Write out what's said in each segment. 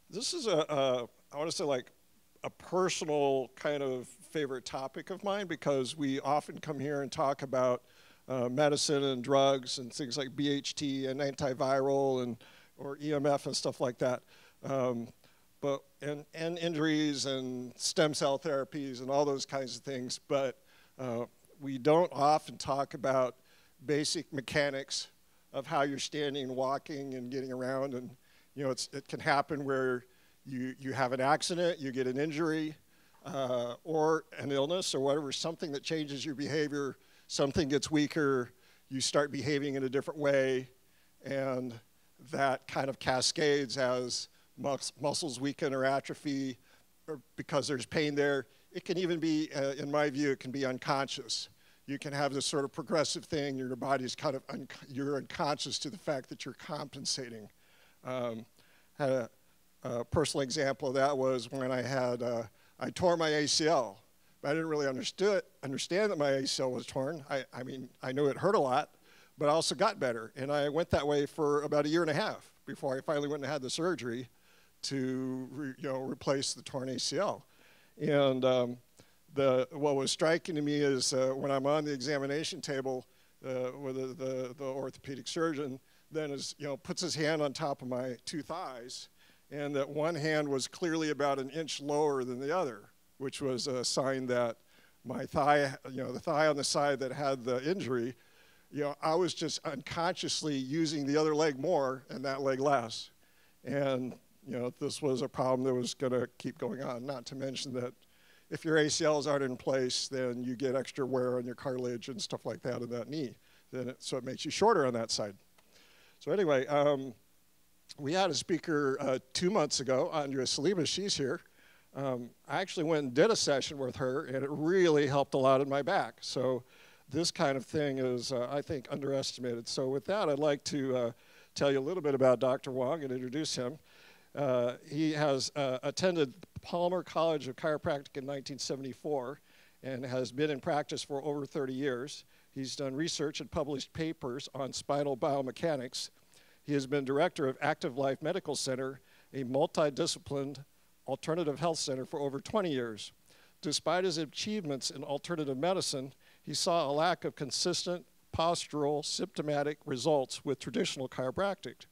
This is I want to say like a personal kind of favorite topic of mine because we often come here and talk about medicine and drugs and things like BHT and antiviral and or EMF and stuff like that. And injuries and stem cell therapies and all those kinds of things, but we don't often talk about basic mechanics of how you're standing, walking, and getting around. And you know, it can happen where you have an accident, you get an injury, or an illness or whatever, something that changes your behavior, something gets weaker, you start behaving in a different way, and that kind of cascades as muscles weaken or atrophy, or because there's pain there. It can even be, in my view, it can be unconscious. You can have this sort of progressive thing, your body's kind of, you're unconscious to the fact that you're compensating. Had a personal example of that was when I tore my ACL. But I didn't really understand that my ACL was torn. I mean, I knew it hurt a lot, but I also got better. And I went that way for about a year and a half before I finally went and had the surgery to replace the torn ACL. And what was striking to me is when I'm on the examination table with the orthopedic surgeon, then puts his hand on top of my two thighs, and that one hand was clearly about an inch lower than the other, which was a sign that my thigh, the thigh on the side that had the injury, I was just unconsciously using the other leg more and that leg less. And this was a problem that was going to keep going on, not to mention that if your ACLs aren't in place, then you get extra wear on your cartilage and stuff like that in that knee. So it makes you shorter on that side. So anyway, we had a speaker 2 months ago, Andrea Salima, she's here. I actually went and did a session with her, and it really helped a lot in my back. So this kind of thing is, I think, underestimated. So with that, I'd like to tell you a little bit about Dr. Wong and introduce him. He has attended Palmer College of Chiropractic in 1974 and has been in practice for over 30 years. He's done research and published papers on spinal biomechanics. He has been director of Active Life Medical Center, a multidisciplined alternative health center for over 20 years. Despite his achievements in alternative medicine, he saw a lack of consistent postural symptomatic results with traditional chiropractic.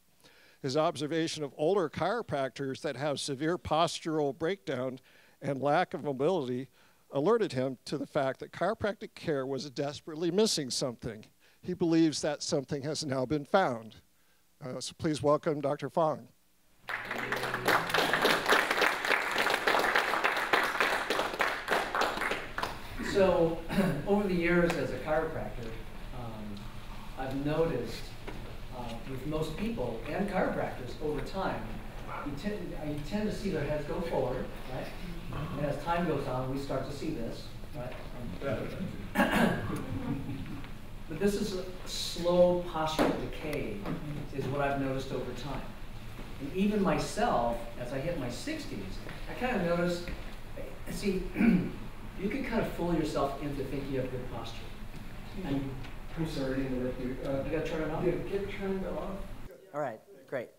His observation of older chiropractors that have severe postural breakdown and lack of mobility alerted him to the fact that chiropractic care was desperately missing something. He believes that something has now been found. So please welcome Dr. Fong. So over the years as a chiropractor, I've noticed with most people and chiropractors over time, you tend to see their heads go forward, right? And as time goes on, we start to see this, right? But this is a slow postural decay is what I've noticed over time. And even myself, as I hit my 60s, I kind of noticed, see, you can kind of fool yourself into thinking you have good posture. And I'm sorry to interrupt you. You got to turn it on? Yeah, get turning it off. All right, great.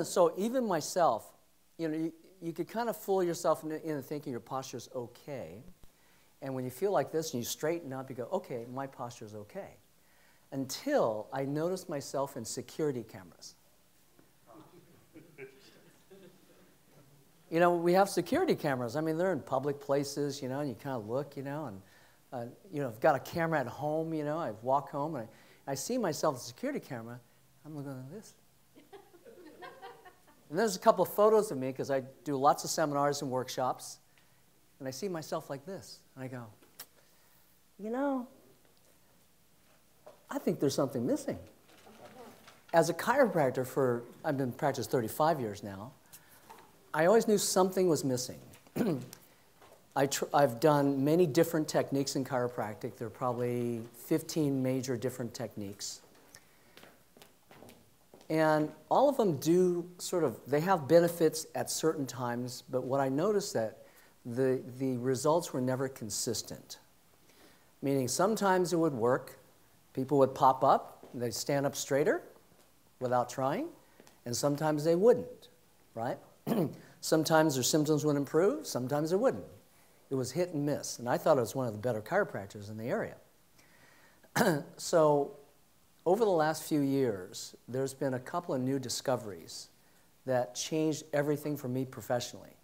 So even myself, you could kind of fool yourself into thinking your posture's okay. And when you feel like this and you straighten up, you go, okay, my posture's okay. Until I noticed myself in security cameras. We have security cameras. I mean, they're in public places, and you kind of look, and I've got a camera at home, I walk home and I see myself in the security camera, I'm looking at this. And there's a couple of photos of me because I do lots of seminars and workshops, and I see myself like this, and I go, I think there's something missing. As a chiropractor I've been in practice 35 years now, I always knew something was missing. I've done many different techniques in chiropractic. There are probably 15 major different techniques. And all of them they have benefits at certain times, but what I noticed that the results were never consistent. Meaning sometimes it would work, people would pop up, they'd stand up straighter without trying, and sometimes they wouldn't, right? Sometimes their symptoms would improve, sometimes they wouldn't. It was hit and miss, and I thought I was one of the better chiropractors in the area. So over the last few years, there's been a couple of new discoveries that changed everything for me professionally.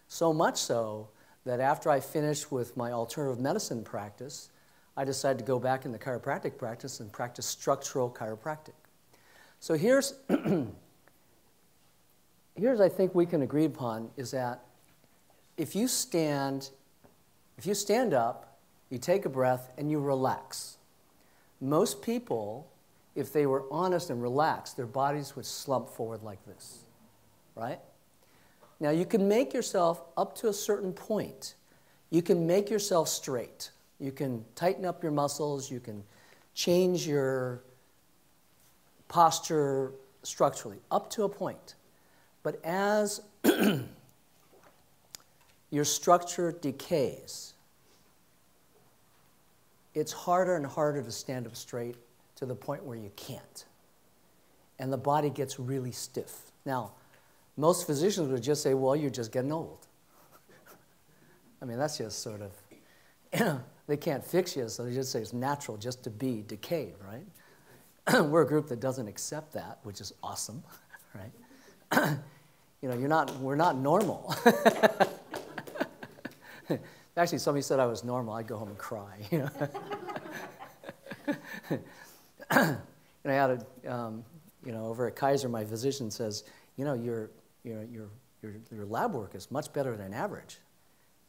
So much so that after I finished with my alternative medicine practice, I decided to go back in the chiropractic practice and practice structural chiropractic. So here's I think we can agree upon is that if you stand up, you take a breath, and you relax. Most people, if they were honest and relaxed, their bodies would slump forward like this, right? Now, you can make yourself up to a certain point. You can make yourself straight. You can tighten up your muscles. You can change your posture structurally, up to a point. But as your structure decays, it's harder and harder to stand up straight to the point where you can't. And the body gets really stiff. Now, most physicians would just say, well, you're just getting old. I mean, that's just sort of, they can't fix you, so they just say it's natural just to be decayed, right? We're a group that doesn't accept that, which is awesome, right? You know, we're not normal. Actually, somebody said I was normal, I'd go home and cry, you know. And I had a, you know, over at Kaiser, my physician says, you know, your lab work is much better than average.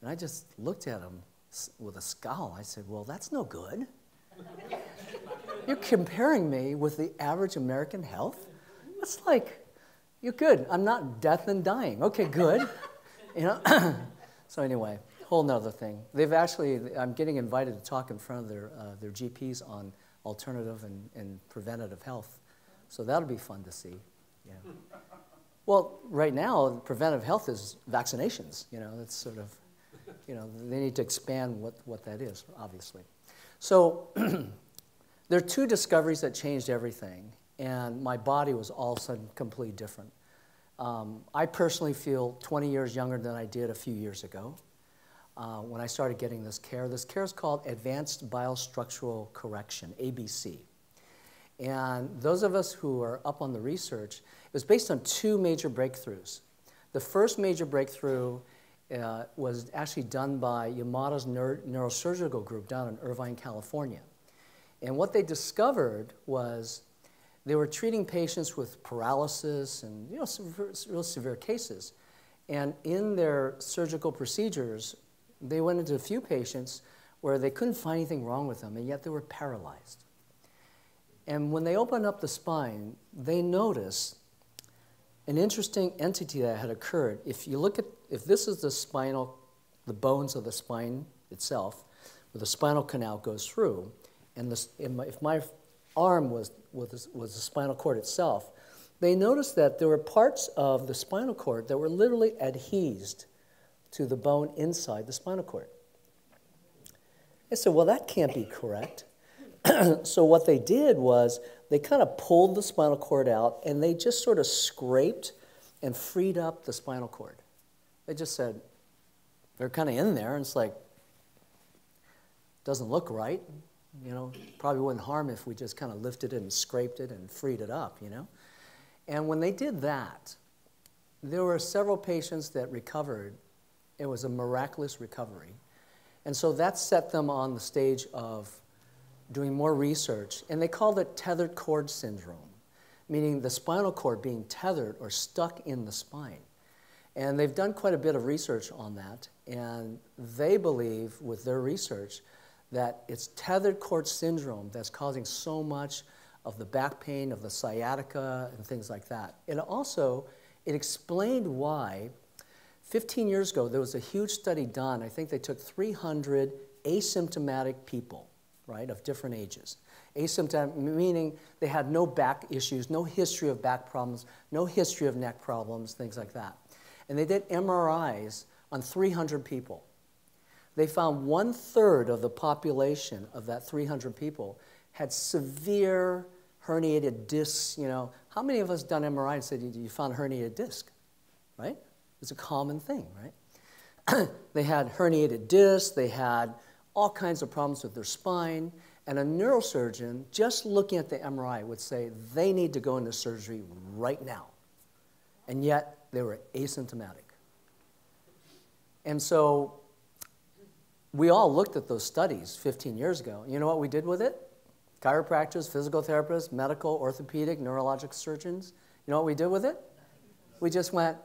And I just looked at him with a scowl. I said, well, that's no good. You're comparing me with the average American health? That's like, you're good. I'm not death and dying. Okay, good. You know? So anyway, whole nother thing. They've actually, I'm getting invited to talk in front of their GPs on alternative and preventative health. So that'll be fun to see. Yeah. Well, right now, preventive health is vaccinations. You know, that's sort of, you know, they need to expand what that is, obviously. So there are two discoveries that changed everything, and my body was all of a sudden completely different. I personally feel 20 years younger than I did a few years ago when I started getting this care. This care is called Advanced BioStructual Correction, ABC. And those of us who are up on the research, it was based on two major breakthroughs. The first major breakthrough was actually done by Yamada's neurosurgical group down in Irvine, California. And what they discovered was they were treating patients with paralysis and, you know, real severe cases. And in their surgical procedures, they went into a few patients where they couldn't find anything wrong with them, and yet they were paralyzed. And when they opened up the spine, they noticed an interesting entity that had occurred. If you look at, if this is the spinal, the bones of the spine itself, where the spinal canal goes through, and if my arm was the spinal cord itself, they noticed that there were parts of the spinal cord that were literally adhesed to the bone inside the spinal cord. I said, well, that can't be correct. So what they did was they kind of pulled the spinal cord out, and they just sort of scraped and freed up the spinal cord. They just said, they're kind of in there, and it's like, doesn't look right. You know, probably wouldn't harm if we just kind of lifted it and scraped it and freed it up, you know. And when they did that, there were several patients that recovered. It was a miraculous recovery. And so that set them on the stage of doing more research, and they called it tethered cord syndrome, meaning the spinal cord being tethered or stuck in the spine. And they've done quite a bit of research on that, and they believe with their research that it's tethered cord syndrome that's causing so much of the back pain, of the sciatica, and things like that. And also, it explained why 15 years ago there was a huge study done. I think they took 300 asymptomatic people, right, of different ages. Asymptomatic meaning they had no back issues, no history of back problems, no history of neck problems, things like that. And they did MRIs on 300 people. They found 1/3 of the population of that 300 people had severe herniated discs, you know. How many of us done MRI and said you found a herniated disc, right? It's a common thing, right? They had herniated discs, they had all kinds of problems with their spine, and a neurosurgeon, just looking at the MRI, would say they need to go into surgery right now. And yet, they were asymptomatic. And so, we all looked at those studies 15 years ago. You know what we did with it? Chiropractors, physical therapists, medical, orthopedic, neurologic surgeons. You know what we did with it? We just went,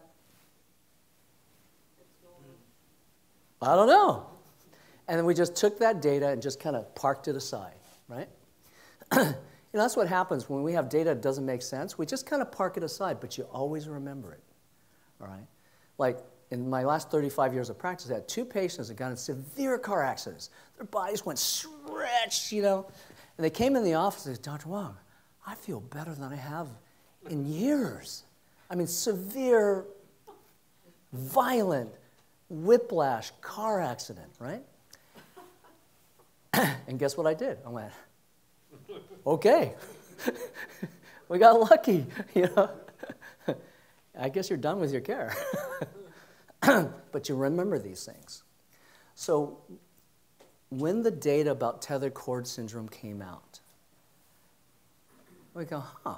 I don't know. And then we just took that data and just kind of parked it aside, right? You know, that's what happens when we have data that doesn't make sense. We just kind of park it aside, but you always remember it, all right? Like, in my last 35 years of practice, I had 2 patients that got in severe car accidents. Their bodies went stretched, you know. And they came in the office and said, Dr. Wong, I feel better than I have in years. I mean, severe, violent, whiplash, car accident, right? And guess what I did? I went, okay. We got lucky, you know. I guess you're done with your care. But you remember these things. So when the data about tethered cord syndrome came out, we go, huh.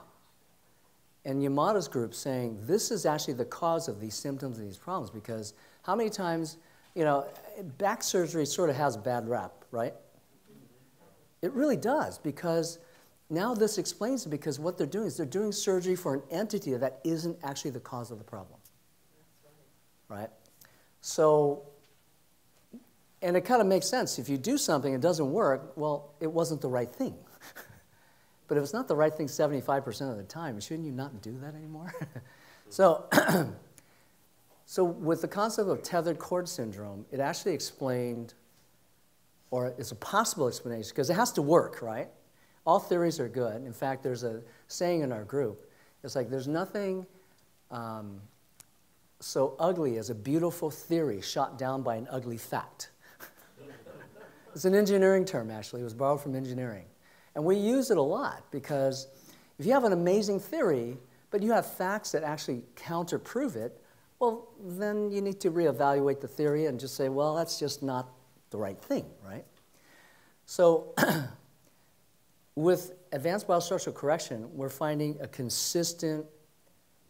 And Yamada's group saying, this is actually the cause of these symptoms and these problems, because how many times, you know, back surgery sort of has a bad rap, right? It really does, because now this explains it, because what they're doing is they're doing surgery for an entity that isn't actually the cause of the problem. Right? So, and it kind of makes sense. If you do something and it doesn't work, well, it wasn't the right thing. But if it's not the right thing 75% of the time, shouldn't you not do that anymore? So, so with the concept of tethered cord syndrome, it actually explained, or it's a possible explanation, because it has to work, right? All theories are good. In fact, there's a saying in our group. It's like, there's nothing so ugly as a beautiful theory shot down by an ugly fact. It's an engineering term, actually. It was borrowed from engineering. And we use it a lot, because if you have an amazing theory, but you have facts that actually counterprove it, well, then you need to reevaluate the theory and just say, well, that's just not the right thing, right? So with advanced biostructural correction, we're finding a consistent,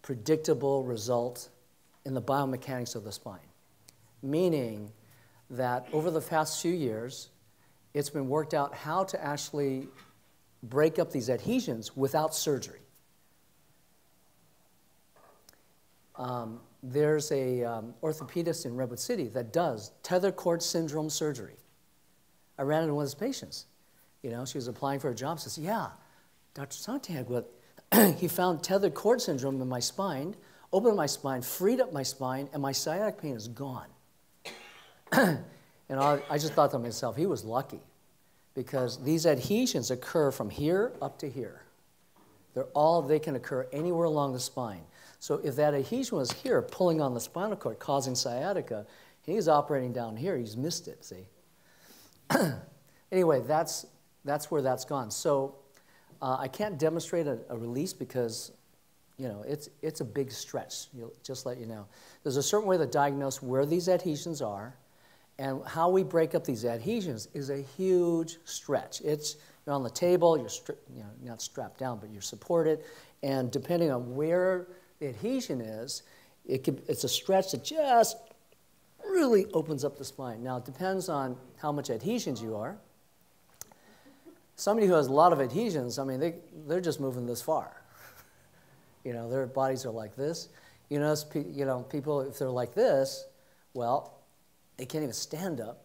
predictable result in the biomechanics of the spine, meaning that over the past few years, it's been worked out how to actually break up these adhesions without surgery. There's a orthopedist in Redwood City that does tethered cord syndrome surgery. I ran into one of his patients. You know, she was applying for a job. Says, yeah, Dr. Santiago, he found tethered cord syndrome in my spine, opened my spine, freed up my spine, and my sciatic pain is gone. And I just thought to myself, he was lucky, because these adhesions occur from here up to here. They can occur anywhere along the spine. So if that adhesion was here, pulling on the spinal cord, causing sciatica, he's operating down here, he's missed it, see? Anyway, that's where that's gone. So I can't demonstrate a release because, you know, it's a big stretch, just let you know. There's a certain way to diagnose where these adhesions are, and how we break up these adhesions is a huge stretch. You're on the table, you're not strapped down, but you're supported, and depending on where the adhesion is, it's a stretch that just really opens up the spine. Now, it depends on how much adhesions you are. Somebody who has a lot of adhesions, I mean, they're just moving this far. You know, their bodies are like this. You notice, people, if they're like this, well, they can't even stand up.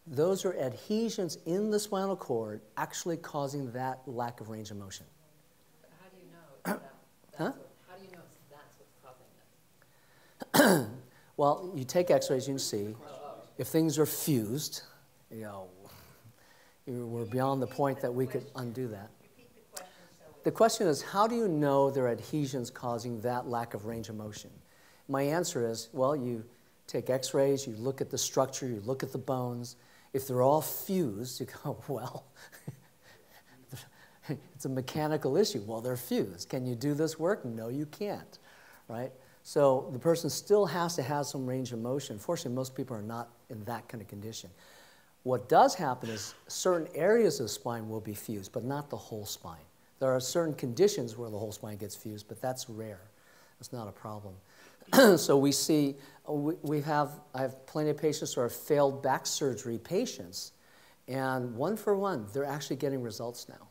Those are adhesions in the spinal cord actually causing that lack of range of motion. But how do you know how do you know that's what's causing this? Well, you take x-rays, you can see. If things are fused, we're beyond the point that we could undo that. The question is, how do you know there are adhesions causing that lack of range of motion? My answer is, well, you take x-rays, you look at the structure, you look at the bones. If they're all fused, you go, well, It's a mechanical issue. Well, they're fused. Can you do this work? No, you can't, right? So the person still has to have some range of motion. Fortunately, most people are not in that kind of condition. What does happen is certain areas of the spine will be fused, but not the whole spine. There are certain conditions where the whole spine gets fused, but that's rare. That's not a problem. So we see, I have plenty of patients who are failed back surgery patients, and one for one, they're actually getting results now.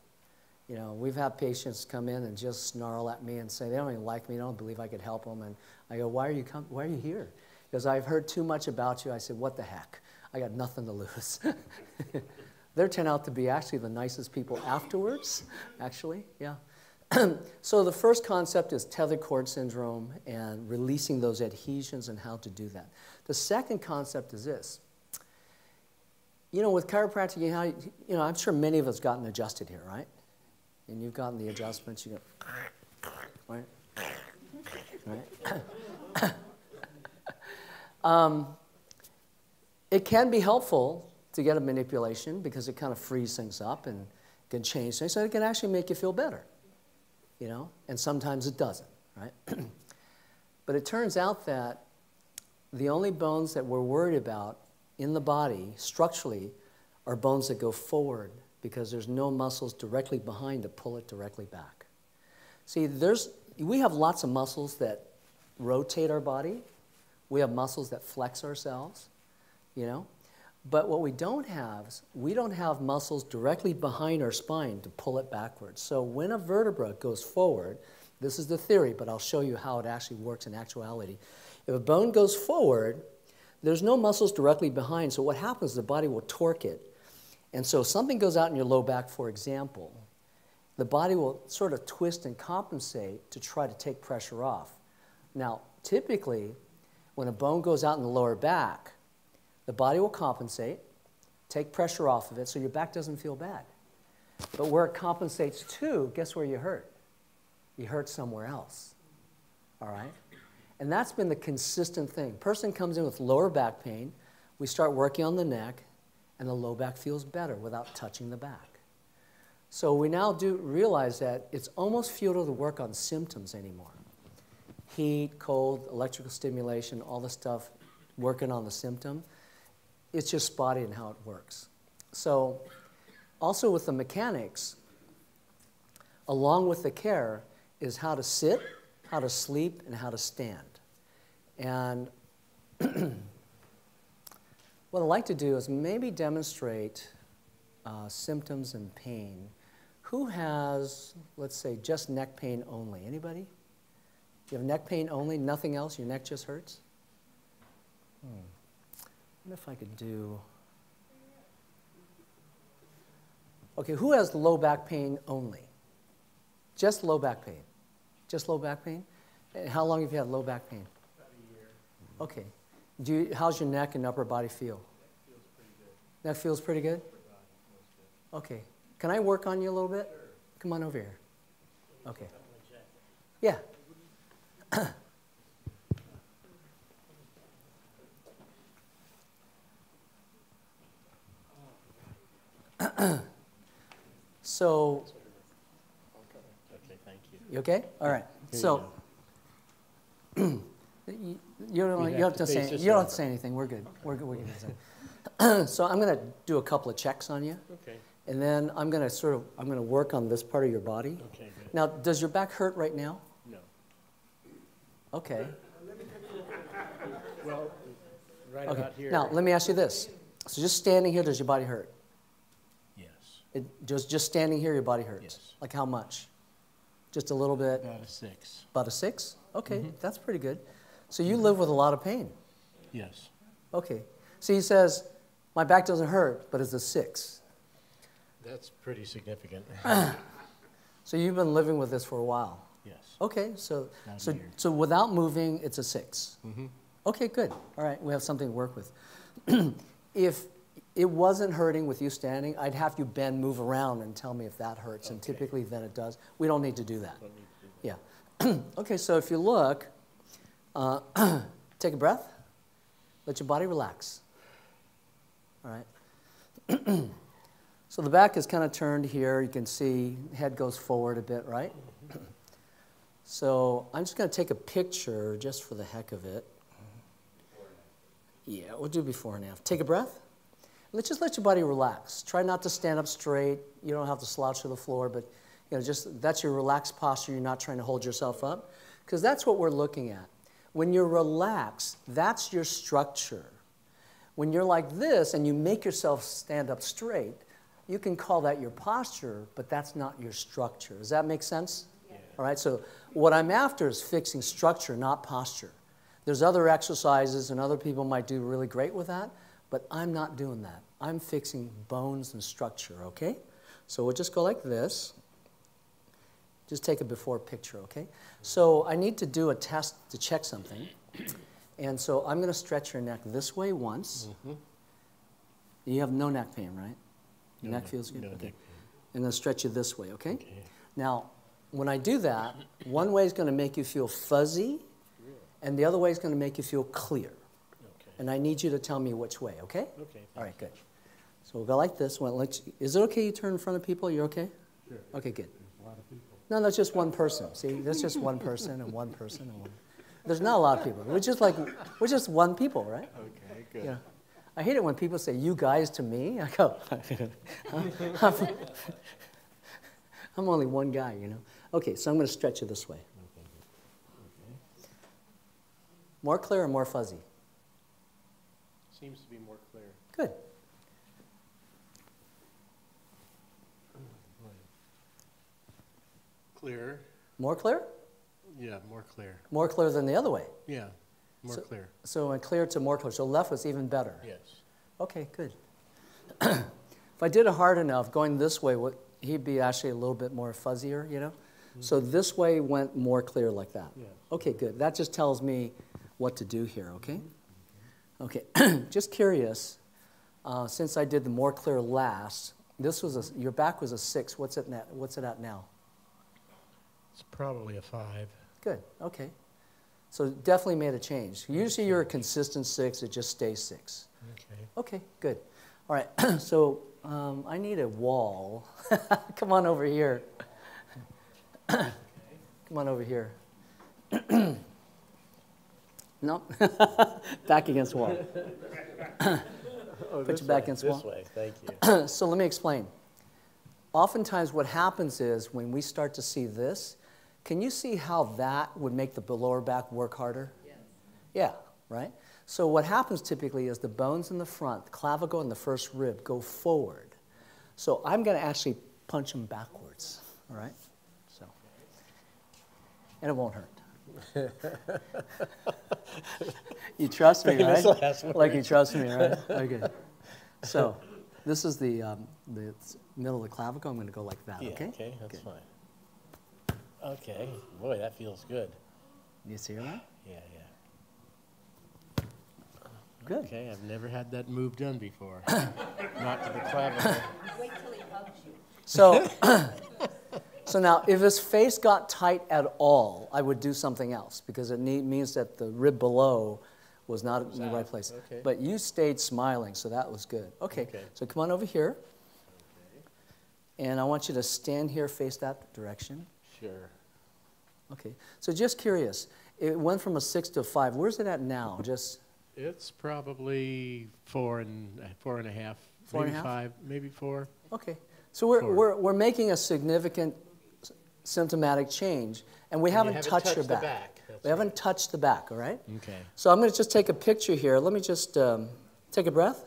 You know, we've had patients come in and just snarl at me and say, they don't even like me, they don't believe I could help them. And I go, why are you here? Because I've heard too much about you. I said, what the heck? I got nothing to lose. They turn out to be actually the nicest people afterwards, actually, yeah. So the first concept is tethered cord syndrome and releasing those adhesions and how to do that. The second concept is this. You know, with chiropractic, you know, I'm sure many of us gotten adjusted here, right? And you've gotten the adjustments, you go, right? Right? It can be helpful to get a manipulation because it kind of frees things up and can change things, so it can actually make you feel better, you know? And sometimes it doesn't, right? But it turns out that the only bones that we're worried about in the body, structurally, are bones that go forward because there's no muscles directly behind to pull it directly back. See, we have lots of muscles that rotate our body. We have muscles that flex ourselves, you know? But what we don't have is we don't have muscles directly behind our spine to pull it backwards. So when a vertebra goes forward, this is the theory, but I'll show you how it actually works in actuality. If a bone goes forward, there's no muscles directly behind, so what happens is the body will torque it. And so if something goes out in your low back, for example, the body will sort of twist and compensate to try to take pressure off. Now, typically, when a bone goes out in the lower back, the body will compensate, take pressure off of it so your back doesn't feel bad. But where it compensates to, guess where you hurt? You hurt somewhere else, all right? And that's been the consistent thing. Person comes in with lower back pain, we start working on the neck, and the low back feels better without touching the back. So we now do realize that it's almost futile to work on symptoms anymore. Heat, cold, electrical stimulation, all the stuff, working on the symptom. It's just spotty in how it works. So also with the mechanics, along with the care, is how to sit, how to sleep, and how to stand. And what I'd like to do is maybe demonstrate symptoms and pain. Who has, let's say, just neck pain only? Anybody? You have neck pain only, nothing else? Your neck just hurts? I wonder if I could do... Okay, who has low back pain only? Just low back pain. Just low back pain? And how long have you had low back pain? About a year. Okay. How's your neck and upper body feel? That feels pretty good. That feels pretty good? Okay. Can I work on you a little bit? Sure. Come on over here. Okay. Yeah. So, Okay, thank you. you okay? All right. So, you don't have to say anything. We're good. We're good. So I'm going to do a couple of checks on you. Okay. And then I'm going to work on this part of your body. Okay, good. Now, does your back hurt right now? No. Okay. Well, right Okay. about here. Now, let me ask you this. So just standing here, does your body hurt? Yes. Just standing here, your body hurts? Yes. Like how much? Just a little bit? About a 6. About a 6? Okay, Mm-hmm. that's pretty good. So you live with a lot of pain? Yes. Okay. So he says, my back doesn't hurt, but it's a 6. That's pretty significant. So you've been living with this for a while? Yes. Okay, so About a year. without moving, it's a 6. Mm-hmm. Okay, good. All right, we have something to work with. If it wasn't hurting with you standing, I'd have you bend, move around, and tell me if that hurts. And Okay. typically, then it does. We don't need to do that. Don't need to do that. Yeah. Okay, so if you look, take a breath. Let your body relax. All right. So the back is kind of turned here. You can see head goes forward a bit, right? So I'm just going to take a picture just for the heck of it. Yeah, we'll do before and after. Take a breath. Let's just let your body relax. Try not to stand up straight. You don't have to slouch to the floor, but just that's your relaxed posture. You're not trying to hold yourself up, because that's what we're looking at. When you're relaxed, that's your structure. When you're like this and you make yourself stand up straight, you can call that your posture, but that's not your structure. Does that make sense? Yeah. All right, so what I'm after is fixing structure, not posture. There's other exercises, and other people might do really great with that, but I'm not doing that. I'm fixing bones and structure, okay? So we'll just go like this. Just take a before picture, okay? So I need to do a test to check something. And so I'm going to stretch your neck this way once. Mm-hmm. You have no neck pain, right? Your neck feels good? No okay. neck pain. I'm going to stretch you this way, okay? Okay. Now, when I do that, one way is going to make you feel fuzzy, and the other way is going to make you feel clear. Okay. And I need you to tell me which way, okay? Okay. All right, good. So we'll go like this. Is it okay you turn in front of people? You're okay? Sure. Okay, good. There's a lot of people. No, that's just one person. See, that's just one person and one person and one. There's not a lot of people. We're just one people, right? Okay, good. Yeah. I hate it when people say "you guys" to me. I go, I'm only one guy, you know. Okay, so I'm going to stretch you this way. Okay. Okay. More clear or more fuzzy? Seems to be more clear. Good. Clear. More clear? Yeah, more clear. More clear than the other way. Yeah, more clear. So when clear to more clear. So left was even better. Yes. Okay, good. If I did it hard enough, going this way, he'd be actually a little bit more fuzzier, you know? Mm-hmm. So this way went more clear like that. Yes. Okay, good. That just tells me what to do here, okay? Okay, just curious, since I did the more clear last, your back was a 6. What's it at now? It's probably a 5. Good, okay. So definitely made a change. Usually you're a consistent 6, it just stays 6. Okay. Okay, good. All right, so I need a wall. Come on over here. Come on over here. No, back against the wall. Put your back against the wall. This way, thank you. So let me explain. Oftentimes what happens is when we start to see this, can you see how that would make the lower back work harder? Yes. Yeah, right? So what happens typically is the bones in the front, the clavicle and the first rib, go forward. So I'm going to actually punch them backwards, all right? So, and it won't hurt. You trust me, right? Like you trust me, right? Okay. So this is the middle of the clavicle. I'm going to go like that, okay? Okay, that's good. fine. Okay, boy, that feels good. You see that? Yeah. Good. Okay, I've never had that move done before. Not to the clavicle. Wait till he hugs you. So, so now, if his face got tight at all, I would do something else because it means that the rib below was not in the right place. Okay. But you stayed smiling, so that was good. Okay, so come on over here. Okay. And I want you to stand here, face that direction. Sure. Okay, so just curious, it went from a 6 to a 5. Where's it at now? It's probably 4 and a half, 4 maybe and a half? 5, maybe 4. Okay, so we're making a significant symptomatic change, and we haven't touched your back. We haven't touched the back, all right? Okay. So I'm going to just take a picture here. Let me just take a breath.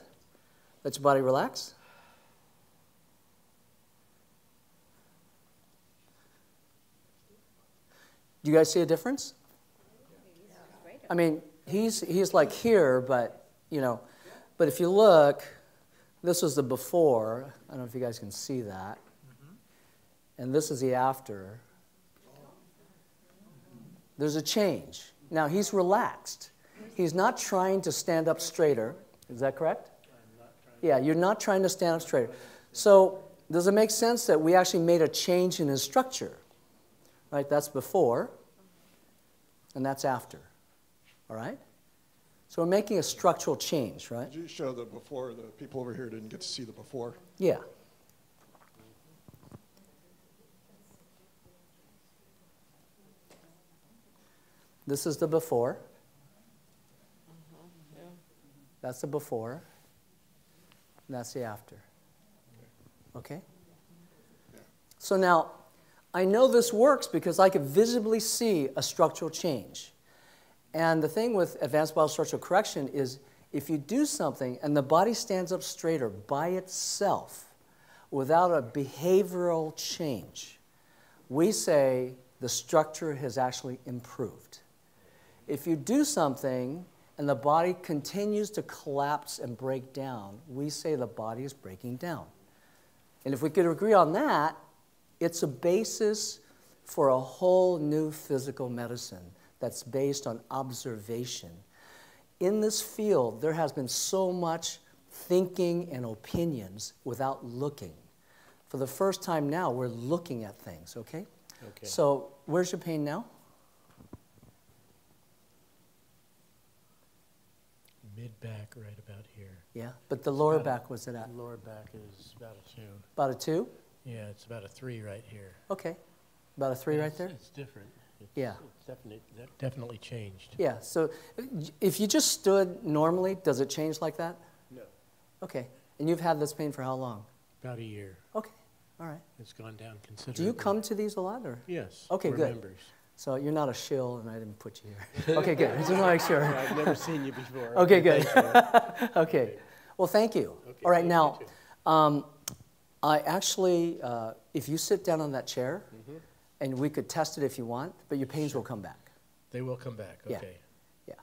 Let your body relax. Do you guys see a difference? I mean, he's like here, but, you know, but if you look, this was the before. I don't know if you guys can see that. And this is the after. There's a change. Now, he's relaxed. He's not trying to stand up straighter. Is that correct? Yeah, you're not trying to stand up straighter. So does it make sense that we actually made a change in his structure? Right, that's before, and that's after. All right? So we're making a structural change, right? Did you show the before? The people over here didn't get to see the before. Yeah. This is the before. That's the before. And that's the after. Okay? So now, I know this works because I could visibly see a structural change. And the thing with Advanced BioStructual Correction is if you do something and the body stands up straighter by itself without a behavioral change, we say the structure has actually improved. If you do something and the body continues to collapse and break down, we say the body is breaking down. And if we could agree on that, it's a basis for a whole new physical medicine that's based on observation. In this field, there has been so much thinking and opinions without looking. For the first time now, we're looking at things, okay? Okay. So where's your pain now? Mid-back right about here. Yeah, but the lower back, what's it at? Lower back is about a 2. About a 2? Yeah, it's about a 3 right here. Okay. About a 3 right there? It's different. Yeah. It's definitely changed. Yeah, so if you just stood normally, does it change like that? No. Okay. And you've had this pain for how long? About a year. Okay. All right. It's gone down considerably. Do you come to these a lot? Or? Yes. Okay, we're good. members. So you're not a shill, and I didn't put you here. Okay, good. I just want to make sure. I've never seen you before. Okay, good. Thank you. Okay. Well, thank you. Okay, All right, thank now, you too. I actually, if you sit down on that chair, and we could test it if you want, but your pains will come back. They will come back. Yeah. Okay. Yeah.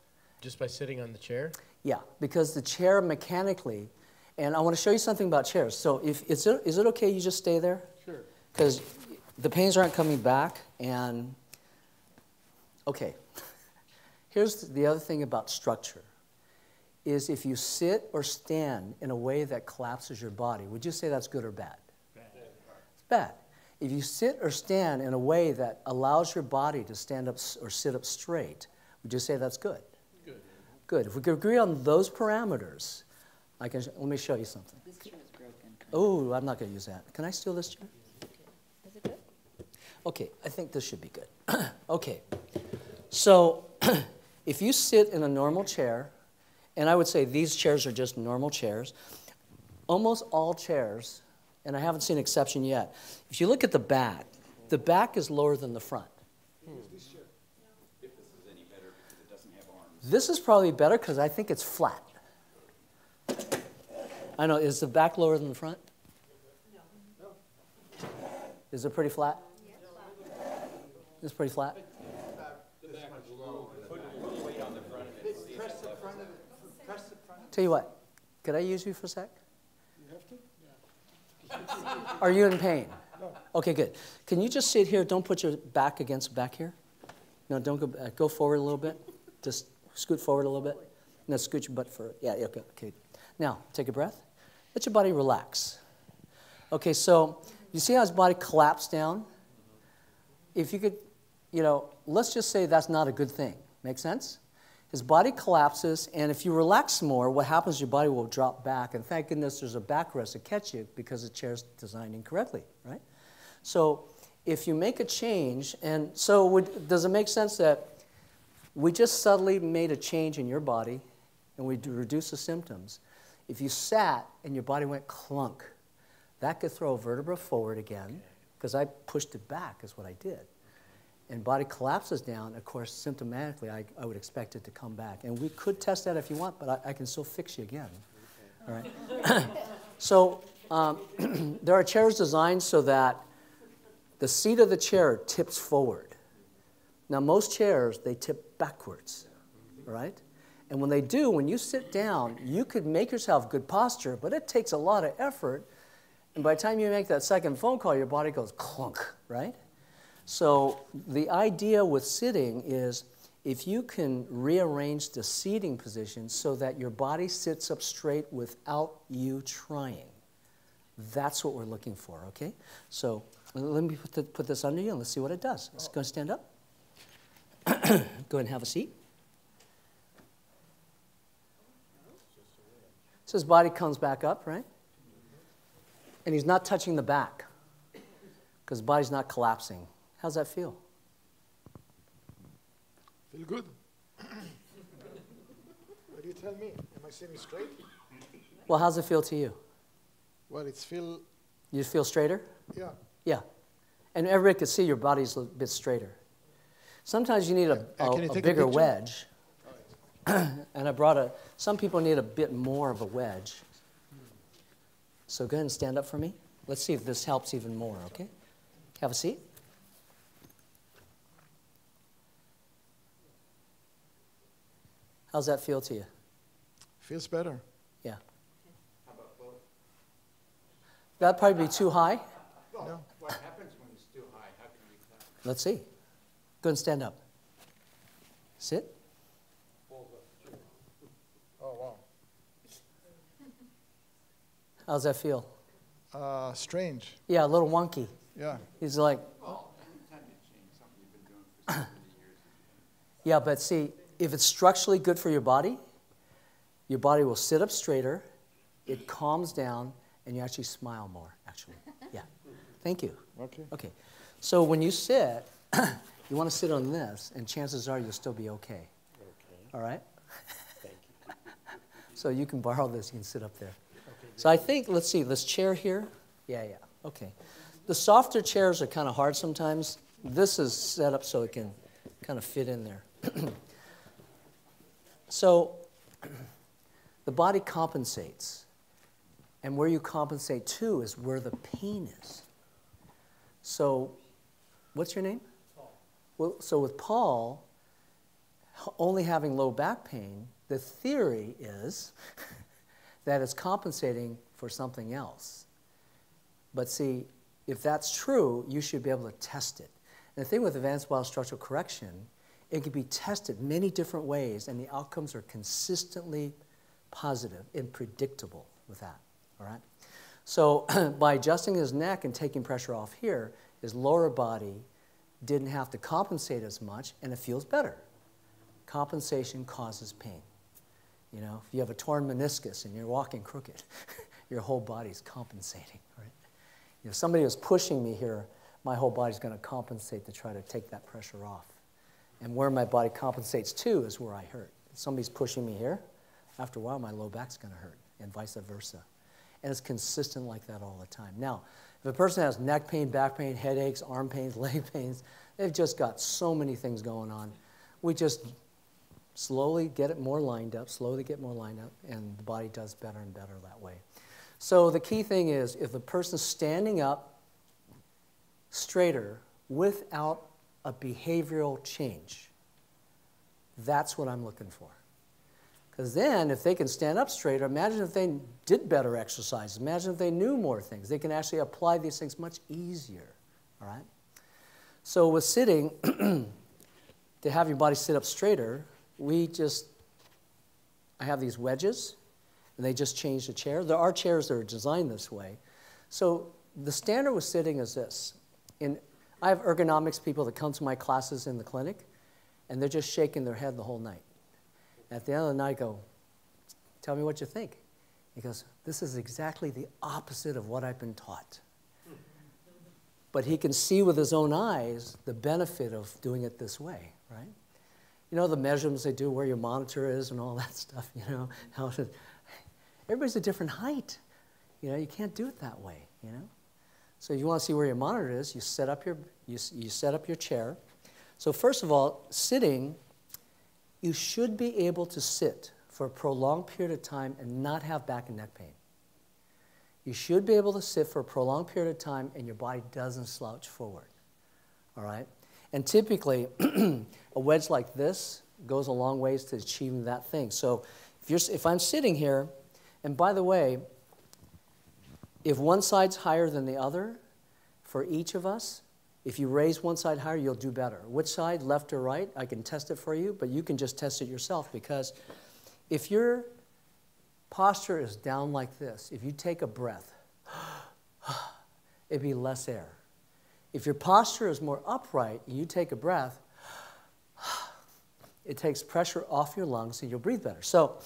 Just by sitting on the chair? Yeah, because the chair mechanically, and I want to show you something about chairs. So is it okay you just stay there? Sure. Because the pains aren't coming back, and okay. Here's the other thing about structure, is if you sit or stand in a way that collapses your body, would you say that's good or bad? Bad. It's bad. If you sit or stand in a way that allows your body to stand up or sit up straight, would you say that's good? Good. Good. If we could agree on those parameters, let me show you something. This chair is broken. Oh, I'm not going to use that. Can I steal this chair? Is it good? Okay, I think this should be good. Okay, so if you sit in a normal chair, and I would say these chairs are just normal chairs, almost all chairs, and I haven't seen an exception yet, if you look at the back is lower than the front. This chair, if this is any better because it doesn't have arms. This is probably better because I think it's flat. I know, is the back lower than the front? No. Is it pretty flat? Yeah, it's flat. It's pretty flat? The back is low. Put a little weight on the front of it. Press the front of it. Press the front. Tell you what, could I use you for a sec? You have to? Are you in pain? No. Okay, good. Can you just sit here? Don't put your back against back here. No, don't go back. Go forward a little bit. Just scoot forward a little bit. No, scoot your butt forward. Yeah, okay, okay. Now, take a breath. Let your body relax. Okay, so you see how his body collapsed down? If you could, let's just say that's not a good thing. Make sense? His body collapses, and if you relax more, what happens is your body will drop back, and thank goodness there's a backrest to catch you because the chair's designed incorrectly, right? So if you make a change, and so does it make sense that we just subtly made a change in your body, and we reduced the symptoms? If you sat and your body went clunk, that could throw a vertebra forward again, because I pushed it back is what I did. And body collapses down, of course, symptomatically, I would expect it to come back. And we could test that if you want, but I can still fix you again. All right? So there are chairs designed so that the seat of the chair tips forward. Now, most chairs, they tip backwards, right? And when they do, when you sit down, you could make yourself good posture, but it takes a lot of effort. And by the time you make that second phone call, your body goes clunk, right? So the idea with sitting is if you can rearrange the seating position so that your body sits up straight without you trying, that's what we're looking for, okay? So let me put this under you and let's see what it does. Let's go stand up. Go ahead and have a seat. So his body comes back up, right? And he's not touching the back because his body's not collapsing. How's that feel? Feel good? But you tell me, am I sitting straight? Well, how's it feel to you? Well, it's feel, You feel straighter? yeah. Yeah. And everybody can see your body's a bit straighter. Sometimes you need a can you take a bigger picture? wedge. And I brought some people need a bit more of a wedge. So go ahead and stand up for me. Let's see if this helps even more, okay? Have a seat. How's that feel to you? Feels better. Yeah. That'd probably be too high. No. What happens when it's too high? How can we tell? Let's see. Go ahead and stand up. Sit. Oh, wow. How's that feel? Strange. Yeah, a little wonky. Yeah. He's like, Well, anytime you change something you've been doing for so many years. yeah, but see, if it's structurally good for your body will sit up straighter, it calms down, and you actually smile more, actually. Yeah. Thank you. Okay. Okay. So when you sit, you want to sit on this, and chances are you'll still be okay. Okay. All right? Thank you. So you can borrow this, you can sit up there. So I think, let's see, this chair here. Yeah, okay. The softer chairs are kind of hard sometimes. This is set up so it can kind of fit in there. So the body compensates. And where you compensate to is where the pain is. So what's your name? Paul. Well, so with Paul, only having low back pain, the theory is that it's compensating for something else. But see, if that's true, you should be able to test it. And the thing with Advanced BioStructual Correction, it can be tested many different ways, and the outcomes are consistently positive and predictable with that, all right? So by adjusting his neck and taking pressure off here, his lower body didn't have to compensate as much, and it feels better. Compensation causes pain. You know, if you have a torn meniscus and you're walking crooked, your whole body's compensating, right? If somebody was pushing me here, my whole body's going to compensate to try to take that pressure off. And where my body compensates to is where I hurt. If somebody's pushing me here, after a while my low back's going to hurt, and vice versa. And it's consistent like that all the time. Now, if a person has neck pain, back pain, headaches, arm pains, leg pains, they've just got so many things going on. We just slowly get it more lined up, and the body does better and better that way. So the key thing is, if the person's standing up straighter without a behavioral change, that's what I'm looking for. Because then, if they can stand up straighter, imagine if they did better exercises. Imagine if they knew more things. They can actually apply these things much easier, all right? So with sitting, to have your body sit up straighter, I have these wedges, and they just change the chair. There are chairs that are designed this way. So the standard with sitting is this. I have ergonomics people that come to my classes in the clinic, and they're just shaking their head the whole night. At the end of the night, I go, tell me what you think. He goes, this is exactly the opposite of what I've been taught. But he can see with his own eyes the benefit of doing it this way, right? You know, the measurements they do, where your monitor is and all that stuff, you know. Everybody's a different height. You know, you can't do it that way, you know. So if you want to see where your monitor is, you set up your chair. So first of all, sitting, you should be able to sit for a prolonged period of time and not have back and neck pain. You should be able to sit for a prolonged period of time and your body doesn't slouch forward, all right? And typically, a wedge like this goes a long ways to achieving that thing. So if I'm sitting here, and by the way, if one side's higher than the other, for each of us, if you raise one side higher, you'll do better. Which side, left or right, I can test it for you, but you can just test it yourself, because if your posture is down like this, if you take a breath, it'd be less air. If your posture is more upright and you take a breath, it takes pressure off your lungs and you'll breathe better. So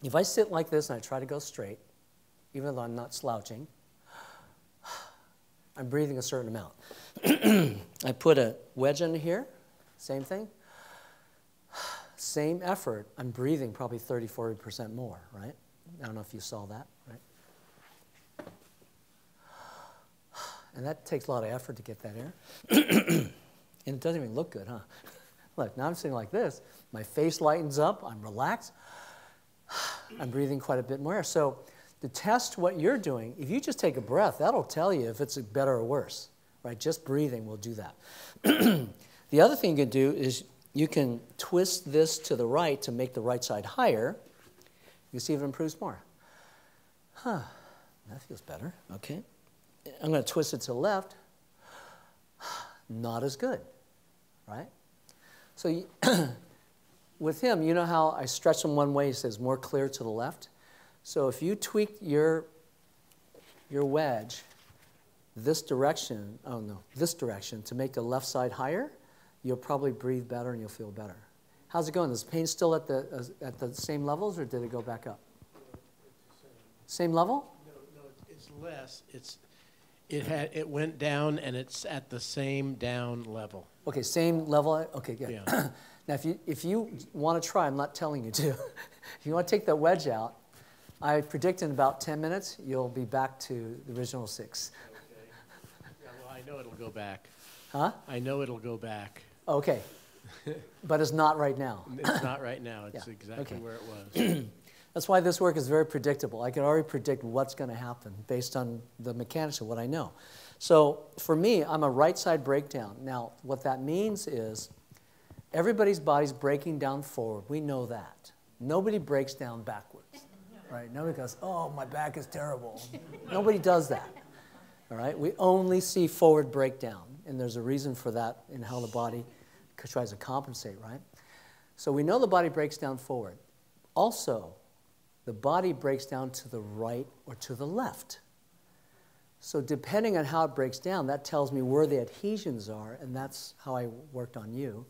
if I sit like this and I try to go straight, even though I'm not slouching, I'm breathing a certain amount. I put a wedge under here, same thing. Same effort, I'm breathing probably 30–40% more, right? I don't know if you saw that, right? And that takes a lot of effort to get that air. And it doesn't even look good, huh? Look, now I'm sitting like this. My face lightens up. I'm relaxed. I'm breathing quite a bit more air. So to test what you're doing, if you just take a breath, that'll tell you if it's better or worse, right? Just breathing will do that. The other thing you can do is you can twist this to the right to make the right side higher. You see if it improves more. Huh, that feels better. Okay. I'm going to twist it to the left. Not as good, right? So with him, you know how I stretch him one way, he says more clear to the left? So if you tweak your wedge this direction, oh no, this direction to make the left side higher, you'll probably breathe better and you'll feel better. How's it going? Is pain still at the same levels or did it go back up? Same level? No, it's less. It went down and it's at the same down level. Okay, same level. Okay, good. Yeah. Now, if you want to try, I'm not telling you to. If you want to take that wedge out, I predict in about 10 minutes you'll be back to the original 6. Okay. Yeah, well, I know it'll go back. Huh? I know it'll go back. Okay, but it's not right now. It's not right now. It's Yeah, exactly okay. where it was. That's why this work is very predictable. I can already predict what's going to happen based on the mechanics of what I know. So for me, I'm a right side breakdown. Now, what that means is everybody's body's breaking down forward. We know that. Nobody breaks down backwards, right? Nobody goes, oh, my back is terrible. Nobody does that, all right? We only see forward breakdown, and there's a reason for that in how the body tries to compensate, right? So we know the body breaks down forward. Also, the body breaks down to the right or to the left. So depending on how it breaks down, that tells me where the adhesions are, and that's how I worked on you.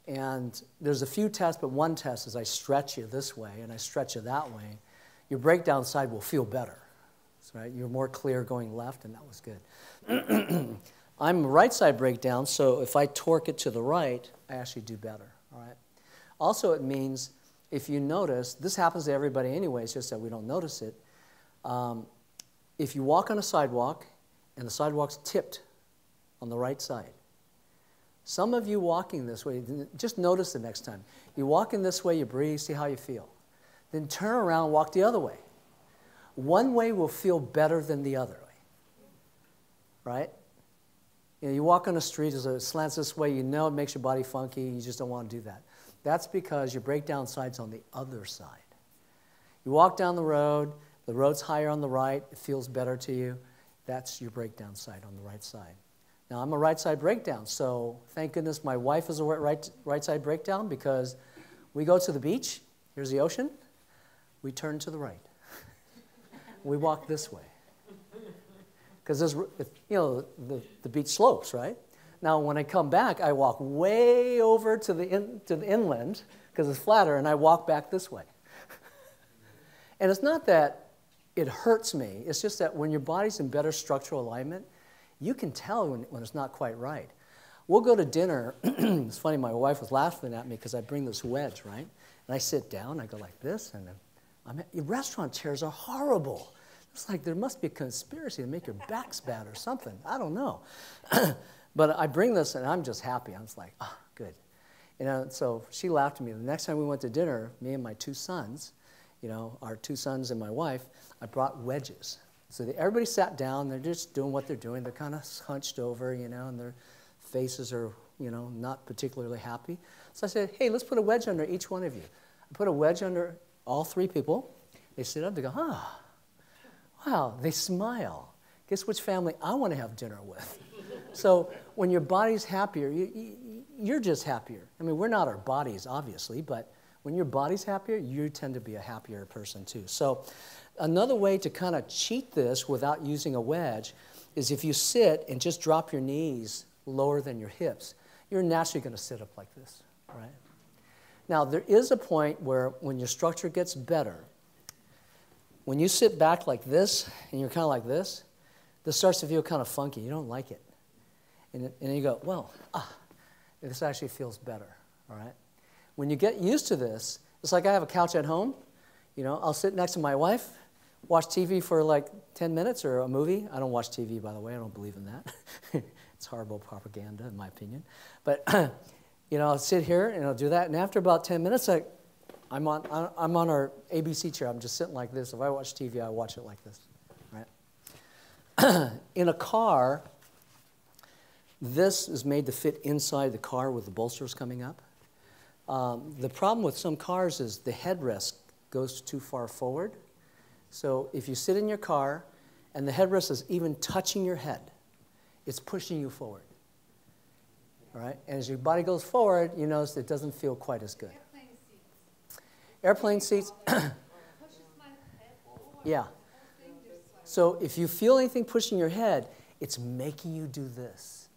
And there's a few tests, but one test is I stretch you this way and I stretch you that way. Your breakdown side will feel better. Right? You're more clear going left, and that was good. I'm right side breakdown, so if I torque it to the right, I actually do better. All right? Also, it means if you notice, this happens to everybody anyway, it's just that we don't notice it. If you walk on a sidewalk and the sidewalk's tipped on the right side, some of you walking this way, just notice the next time. You walk in this way, you breathe, see how you feel. Then turn around and walk the other way. One way will feel better than the other way, right? You know, you walk on the street, as it slants this way, you know it makes your body funky, you just don't want to do that. That's because your breakdown side's on the other side. You walk down the road's higher on the right, it feels better to you. That's your breakdown side on the right side. Now, I'm a right side breakdown, so thank goodness my wife is a right side breakdown because we go to the beach, here's the ocean, we turn to the right. We walk this way. Because the beach slopes, right? Now, when I come back, I walk way over to the inland because it's flatter, and I walk back this way. And it's not that it hurts me. It's just that when your body's in better structural alignment, you can tell when it's not quite right. We'll go to dinner. It's funny, my wife was laughing at me because I bring this wedge, right? And I sit down, I go like this, and then restaurant chairs are horrible. It's like there must be a conspiracy to make your backs bad or something. I don't know. But I bring this, and I'm just happy. I was like, ah, oh, good. You know, so she laughed at me. The next time we went to dinner, me and my 2 sons, you know, our 2 sons and my wife, I brought wedges. So everybody sat down. They're just doing what they're doing. They're kind of hunched over, you know, and their faces are, you know, not particularly happy. So I said, hey, let's put a wedge under each one of you. I put a wedge under all 3 people. They sit up. They go, ah, wow. They smile. Guess which family I want to have dinner with. So when your body's happier, you're just happier. I mean, we're not our bodies, obviously, but when your body's happier, you tend to be a happier person too. So another way to kind of cheat this without using a wedge is if you sit and just drop your knees lower than your hips, you're naturally going to sit up like this, right? Now, there is a point where when your structure gets better, when you sit back like this and you're kind of like this starts to feel kind of funky. You don't like it. And then you go, well, this actually feels better, all right? When you get used to this, it's like I have a couch at home. You know, I'll sit next to my wife, watch TV for like 10 minutes or a movie. I don't watch TV, by the way. I don't believe in that. It's horrible propaganda, in my opinion. But, you know, I'll sit here and I'll do that. And after about 10 minutes, I'm on our ABC chair. I'm just sitting like this. If I watch TV, I watch it like this, right? In a car, this is made to fit inside the car with the bolsters coming up. The problem with some cars is the headrest goes too far forward. So if you sit in your car and the headrest is even touching your head, it's pushing you forward. All right? And as your body goes forward, you notice it doesn't feel quite as good. Airplane seats. Yeah. So if you feel anything pushing your head, it's making you do this.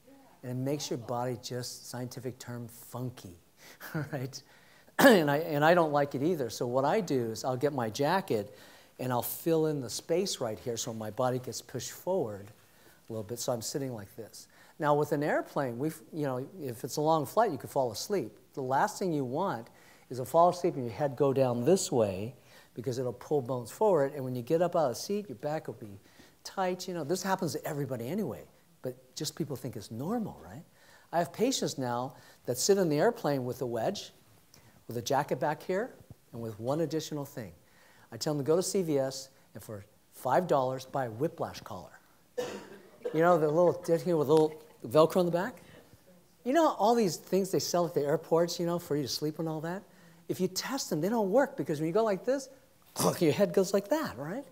And it makes your body just, scientific term, funky. All right? And I don't like it either. So what I do is I'll get my jacket and I'll fill in the space right here so my body gets pushed forward a little bit. So I'm sitting like this. Now with an airplane, if it's a long flight, you could fall asleep. The last thing you want is to fall asleep and your head go down this way because it'll pull bones forward. And when you get up out of the seat, your back will be tight. You know, this happens to everybody anyway, but just people think it's normal, right? I have patients now that sit in the airplane with a wedge, with a jacket back here, and with one additional thing. I tell them to go to CVS and for $5 buy a whiplash collar. You know, the little here with a little Velcro in the back? You know all these things they sell at the airports, you know, for you to sleep and all that? If you test them, they don't work because when you go like this, your head goes like that, right?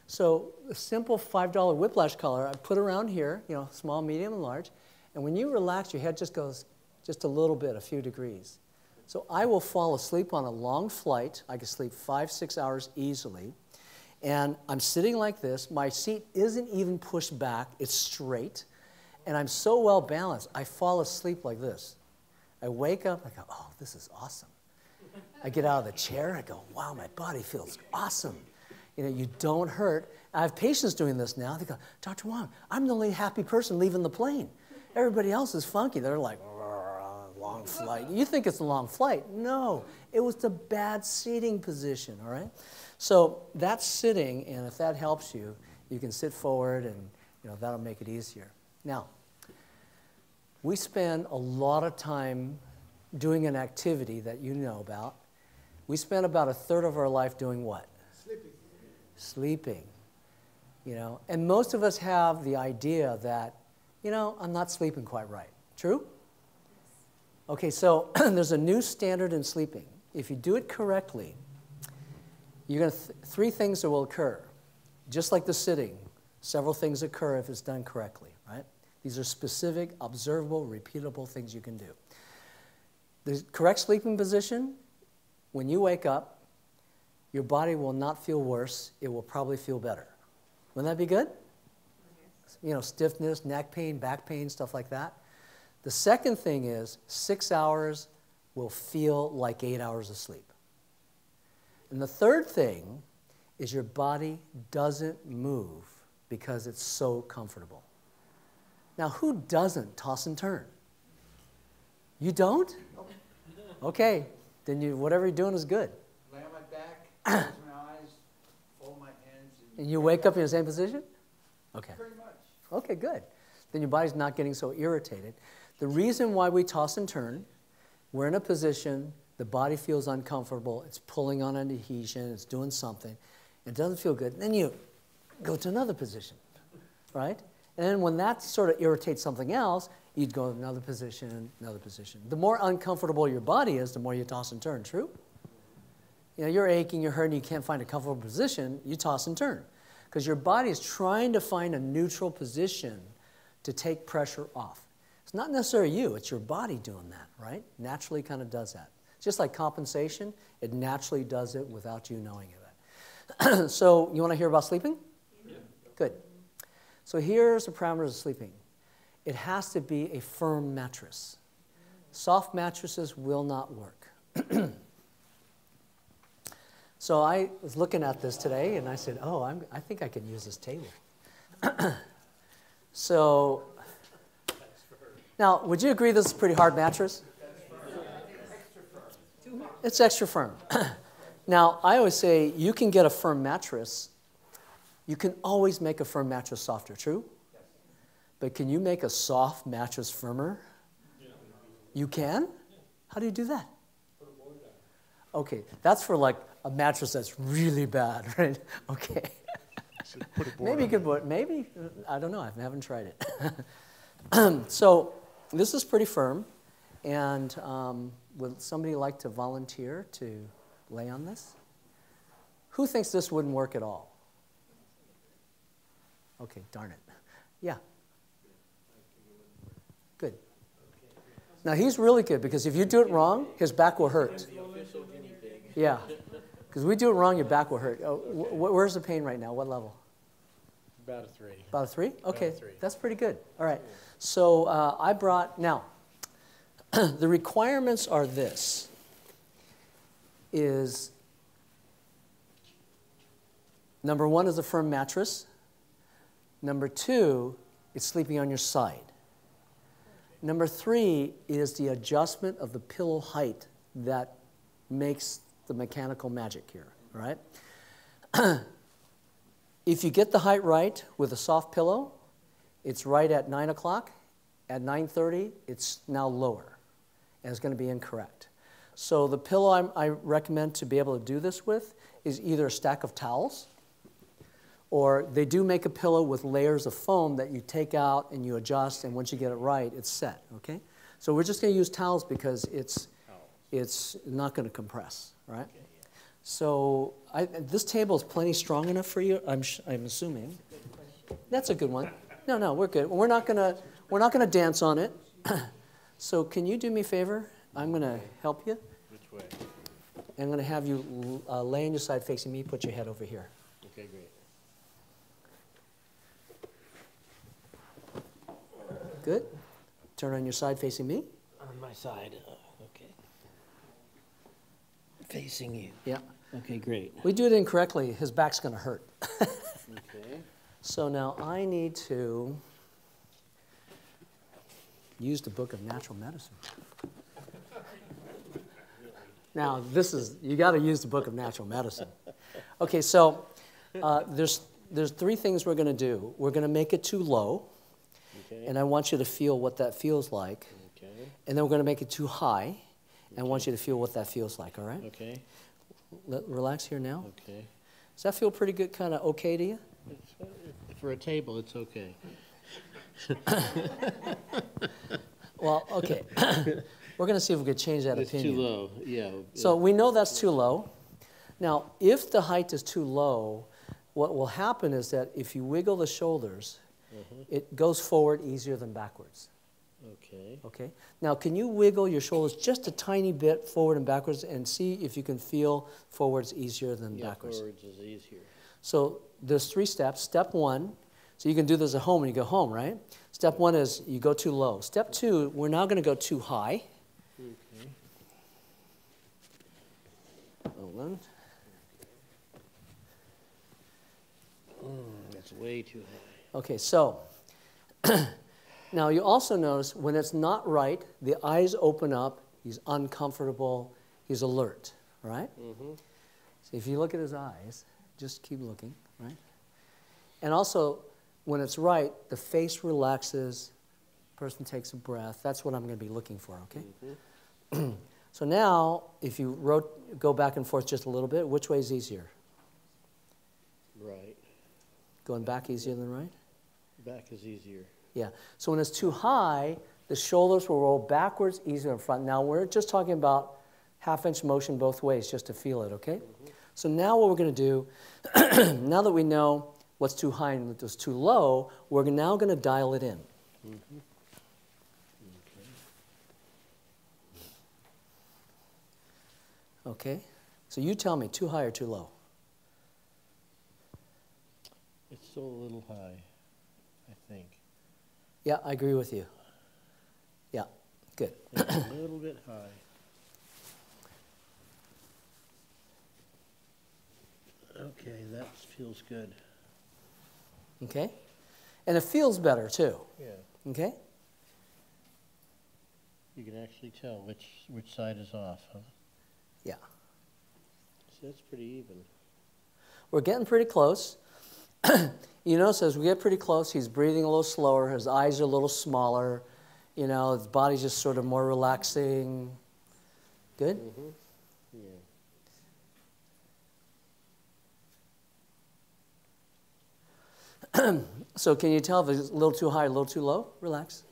So a simple $5 whiplash collar I put around here, you know, small, medium, and large, and when you relax, your head just goes just a little bit, a few degrees. So I will fall asleep on a long flight. I can sleep 5-6 hours easily. And I'm sitting like this. My seat isn't even pushed back. It's straight. And I'm so well balanced, I fall asleep like this. I wake up, I go, oh, this is awesome. I get out of the chair, I go, wow, my body feels awesome. You know, you don't hurt. I have patients doing this now. They go, Dr. Wong, I'm the only happy person leaving the plane. Everybody else is funky. They're like, long flight. You think it's a long flight. No, it was the bad seating position, all right? So that's sitting, and if that helps you, you can sit forward, and you know that'll make it easier. Now, we spend a lot of time doing an activity that you know about. We spend about 1/3 of our life doing what? Sleeping. Sleeping. You know, and most of us have the idea that, you know, I'm not sleeping quite right. True? Okay, so there's a new standard in sleeping. If you do it correctly, you're going to three things that will occur. Just like the sitting, several things occur if it's done correctly, right? These are specific, observable, repeatable things you can do. The correct sleeping position, when you wake up, your body will not feel worse. It will probably feel better. Wouldn't that be good? You know, stiffness, neck pain, back pain, stuff like that. The second thing is 6 hours will feel like 8 hours of sleep. And the third thing is your body doesn't move because it's so comfortable. Now, who doesn't toss and turn? You don't? Okay, then whatever you're doing is good. Lay on my back, close my eyes, fold my hands. And you wake up in the same position? Okay. Pretty much. Okay, good. Then your body's not getting so irritated. The reason why we toss and turn, we're in a position, the body feels uncomfortable, it's pulling on an adhesion, it's doing something, it doesn't feel good. Then you go to another position, right? And then when that sort of irritates something else, you'd go to another position, another position. The more uncomfortable your body is, the more you toss and turn, true? You know, you're aching, you're hurting, you can't find a comfortable position, you toss and turn. Because your body is trying to find a neutral position to take pressure off. It's not necessarily you, it's your body doing that, right? Naturally kind of does that. Just like compensation, it naturally does it without you knowing it. So you want to hear about sleeping? Yeah. Good. So here's the parameters of sleeping. It has to be a firm mattress. Soft mattresses will not work. So I was looking at this today, and I said, oh, I think I can use this table. So Now, would you agree this is a pretty hard mattress? It's extra firm. Now, I always say you can get a firm mattress. You can always make a firm mattress softer, true? But can you make a soft mattress firmer? You can? How do you do that? Okay, that's for like a mattress that's really bad, right? Okay. Maybe you could put, maybe, I don't know, I haven't tried it. So this is pretty firm, and would somebody like to volunteer to lay on this? Who thinks this wouldn't work at all? Okay, darn it. Yeah. Good. Now he's really good, because if you do it wrong, his back will hurt. Yeah. Because we do it wrong, your back will hurt. Oh, where's the pain right now? What level? About a 3. About a 3? Okay, About a 3. That's pretty good. All right. So I brought, now, the requirements are this, is number 1 is a firm mattress. Number 2, it's sleeping on your side. Number 3 is the adjustment of the pillow height that makes the mechanical magic here, all right? If you get the height right with a soft pillow, it's right at 9 o'clock. At 9:30, it's now lower, and it's going to be incorrect. So the pillow I recommend to be able to do this with is either a stack of towels, or they do make a pillow with layers of foam that you take out and you adjust, and once you get it right, it's set, okay? So we're just going to use towels because it's not going to compress, right? Okay, yeah. So this table is plenty strong enough for you, I'm assuming. That's a good one. No, we're good. We're not gonna dance on it. So can you do me a favor? I'm going to help you. Which way? I'm going to have you lay on your side facing me. Put your head over here. Okay, great. Good. Turn on your side facing me. On my side. Okay. Facing you. Yeah. Okay, great. We do it incorrectly, his back's going to hurt. Okay. So now I need to use the book of natural medicine. Now, you got to use the book of natural medicine. Okay, so there's 3 things we're going to do. We're going to make it too low, okay, and I want you to feel what that feels like. Okay. And then we're going to make it too high, and I want you to feel what that feels like, all right? Okay. Relax here now. Okay. Does that feel pretty good, kind of okay to you? For a table, it's okay. Well, okay. We're going to see if we could change that opinion. It's too low, yeah. So we know that's too low. Now, if the height is too low, what will happen is that if you wiggle the shoulders, it goes forward easier than backwards. Okay. Okay. Now, can you wiggle your shoulders just a tiny bit forward and backwards and see if you can feel forwards easier than backwards? Forwards is easier. So there's 3 steps. Step 1, so you can do this at home when you go home, right? Step 1 is you go too low. Step 2, we're now going to go too high. Okay. Hold on. That's way too high. Okay, so now you also notice when it's not right, the eyes open up, he's uncomfortable, he's alert, right? So if you look at his eyes, just keep looking, right? And also, when it's right, the face relaxes, person takes a breath. That's what I'm going to be looking for, okay? So now, if you go back and forth just a little bit, which way is easier? Right. Going back easier than right? Back is easier. Yeah. So when it's too high, the shoulders will roll backwards, easier in front. Now, we're just talking about half-inch motion both ways just to feel it, okay? So now what we're going to do, now that we know what's too high and what's too low, we're now going to dial it in. Okay? So you tell me, too high or too low? It's still a little high, I think. Yeah, I agree with you. Yeah, good. It's a little bit high. Okay, that feels good. Okay? And it feels better, too. Yeah. Okay? You can actually tell which side is off, huh? Yeah. So that's pretty even. We're getting pretty close. You notice as we get pretty close, he's breathing a little slower, his eyes are a little smaller, you know, his body's just sort of more relaxing. Good? Mm-hmm. Yeah. So can you tell if it's a little too high, a little too low? Relax.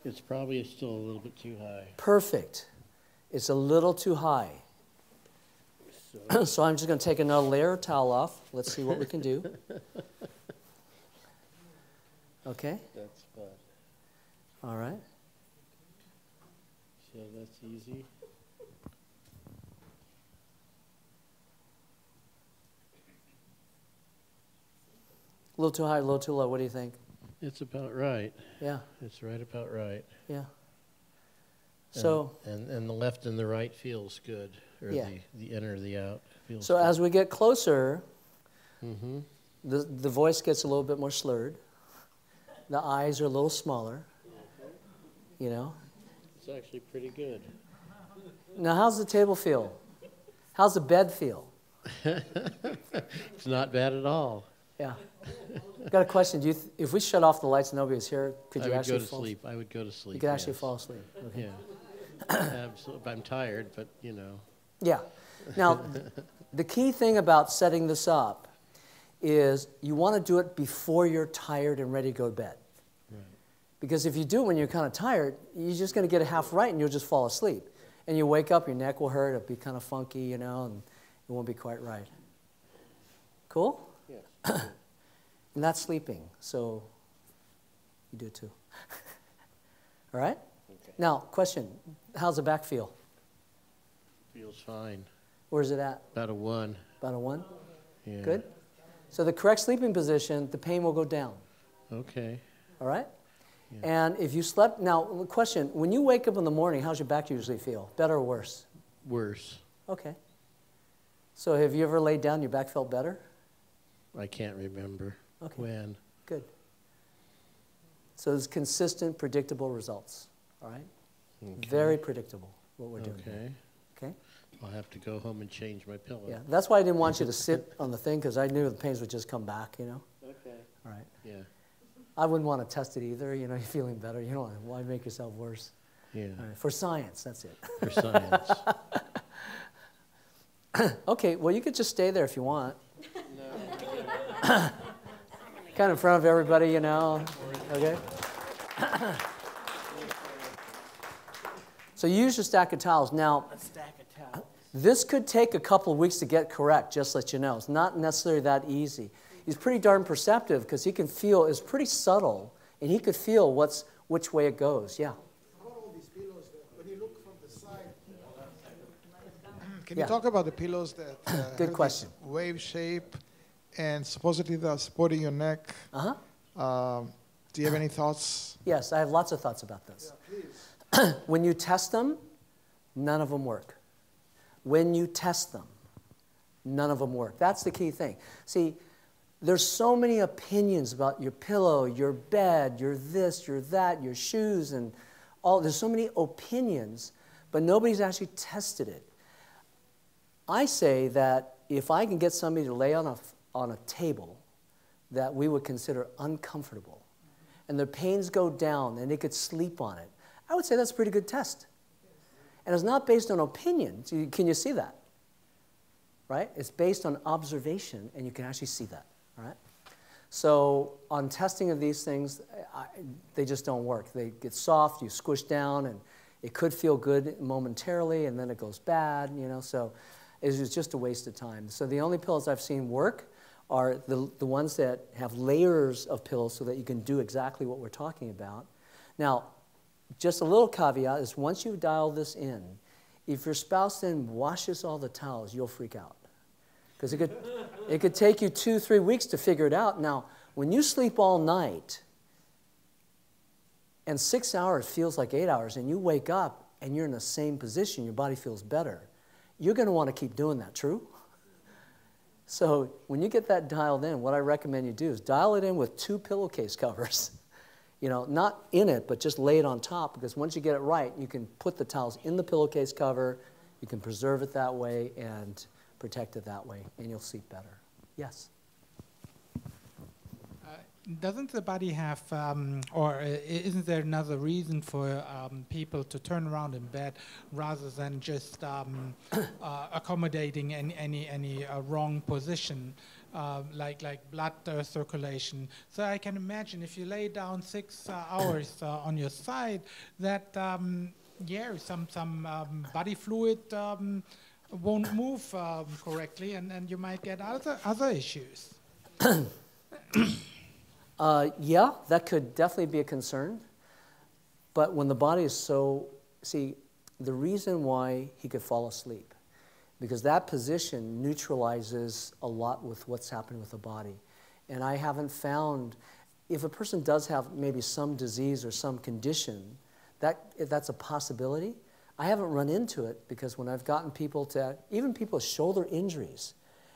It's probably still a little bit too high. Perfect. It's a little too high. So I'm just going to take another layer of towel off. Let's see what we can do. Okay? That's fun. All right. So that's easy. A little too high, a little too low. What do you think? It's about right. Yeah, It's right about right. yeah. So, And the left and the right feels good, or Yeah. the in or the out feels so good. as we get closer, Mm-hmm. the voice gets a little bit more slurred. The eyes are a little smaller. You know. It's actually pretty good. Now, how's the table feel? How's the bed feel? It's not bad at all. Yeah. Got a question. If we shut off the lights and nobody was here, could you actually fall asleep? I would go to sleep. You could actually yes. fall asleep. Okay. Yeah. Absolutely. I'm tired, but you know. Yeah. Now, the key thing about setting this up is you want to do it before you're tired and ready to go to bed. Right. Because if you do it when you're kind of tired, you're just going to get it half right and you'll just fall asleep. And you wake up, your neck will hurt, it'll be kind of funky, you know, and it won't be quite right. Cool? Yes. And that's sleeping, so you do it too. All right? Okay. Now, question, how's the back feel? Feels fine. Where's it at? About a 1. About a 1? Yeah. Good? So the correct sleeping position, the pain will go down. Okay. All right? Yeah. And if you slept, now, question, when you wake up in the morning, how's your back usually feel? Better or worse? Worse. Okay. So have you ever laid down, your back felt better? I can't remember when. Good. So it's consistent, predictable results. All right? Okay. Very predictable, what we're doing. Okay. Okay? I'll have to go home and change my pillow. Yeah, that's why I didn't want you to sit on the thing, because I knew the pains would just come back, you know? Okay. All right. Yeah. I wouldn't want to test it either, you know, you're feeling better. You don't want to, why make yourself worse? Yeah. All right. For science, that's it. For science. Okay, well, you could just stay there if you want. Kind of in front of everybody, you know. Okay? So use your stack of towels. Now, this could take a couple of weeks to get correct, just to let you know. It's not necessarily that easy. He's pretty darn perceptive because he can feel, it's pretty subtle, and he could feel which way it goes. Yeah. All these pillows, when you look from the side, can Yeah. you talk about the pillows that Good have question. this wave shape and supposedly they're supporting your neck? Uh-huh. Do you have any thoughts? Yes, I have lots of thoughts about this. Please. When you test them, none of them work. When you test them, none of them work. That's the key thing. See, there's so many opinions about your pillow, your bed, your this, your that, your shoes, and all. There's so many opinions, but nobody's actually tested it. I say that if I can get somebody to lay on a table that we would consider uncomfortable, and their pains go down, and they could sleep on it, I would say that's a pretty good test. And it's not based on opinion. Can you see that? Right? It's based on observation, and you can actually see that. All right? So on testing of these things, they just don't work. They get soft, you squish down, and it could feel good momentarily, and then it goes bad, you know, so it's just a waste of time. So the only pillows I've seen work are the ones that have layers of pillows so that you can do exactly what we're talking about. Now, just a little caveat is once you dial this in, if your spouse then washes all the towels, you'll freak out. Because it could take you 2-3 weeks to figure it out. Now, when you sleep all night, and 6 hours feels like 8 hours, and you wake up and you're in the same position, your body feels better, you're going to want to keep doing that, true? So when you get that dialed in, what I recommend you do is dial it in with 2 pillowcase covers. You know, not in it, but just lay it on top, because once you get it right, you can put the towels in the pillowcase cover, you can preserve it that way and protect it that way, and you'll sleep better. Yes? Doesn't the body have, or isn't there another reason for people to turn around in bed rather than just accommodating any wrong position, like blood circulation? So I can imagine if you lay down 6 hours on your side, that yeah, some body fluid won't move correctly, and you might get other issues. Yeah, that could definitely be a concern. But when the body is so, see, the reason why he could fall asleep, because that position neutralizes a lot with what's happening with the body. And I haven't found, if a person does have maybe some disease or some condition, that's a possibility. I haven't run into it, because when I've gotten people to, even people with shoulder injuries,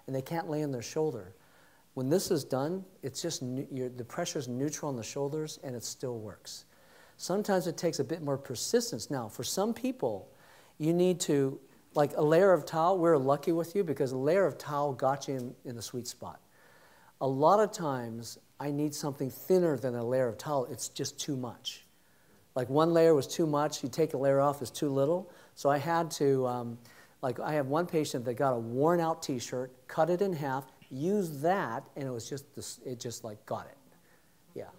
and they can't lay on their shoulder, when this is done, it's just, the pressure's neutral on the shoulders, and it still works. Sometimes it takes a bit more persistence. Now, for some people, you need to, like a layer of towel, we're lucky with you, because a layer of towel got you in the sweet spot. A lot of times, I need something thinner than a layer of towel. It's just too much. Like one layer was too much, you take a layer off, it's too little. So I had to, like I have one patient that got a worn out t-shirt, cut it in half, used that, and it was just, it just like got it. Yeah.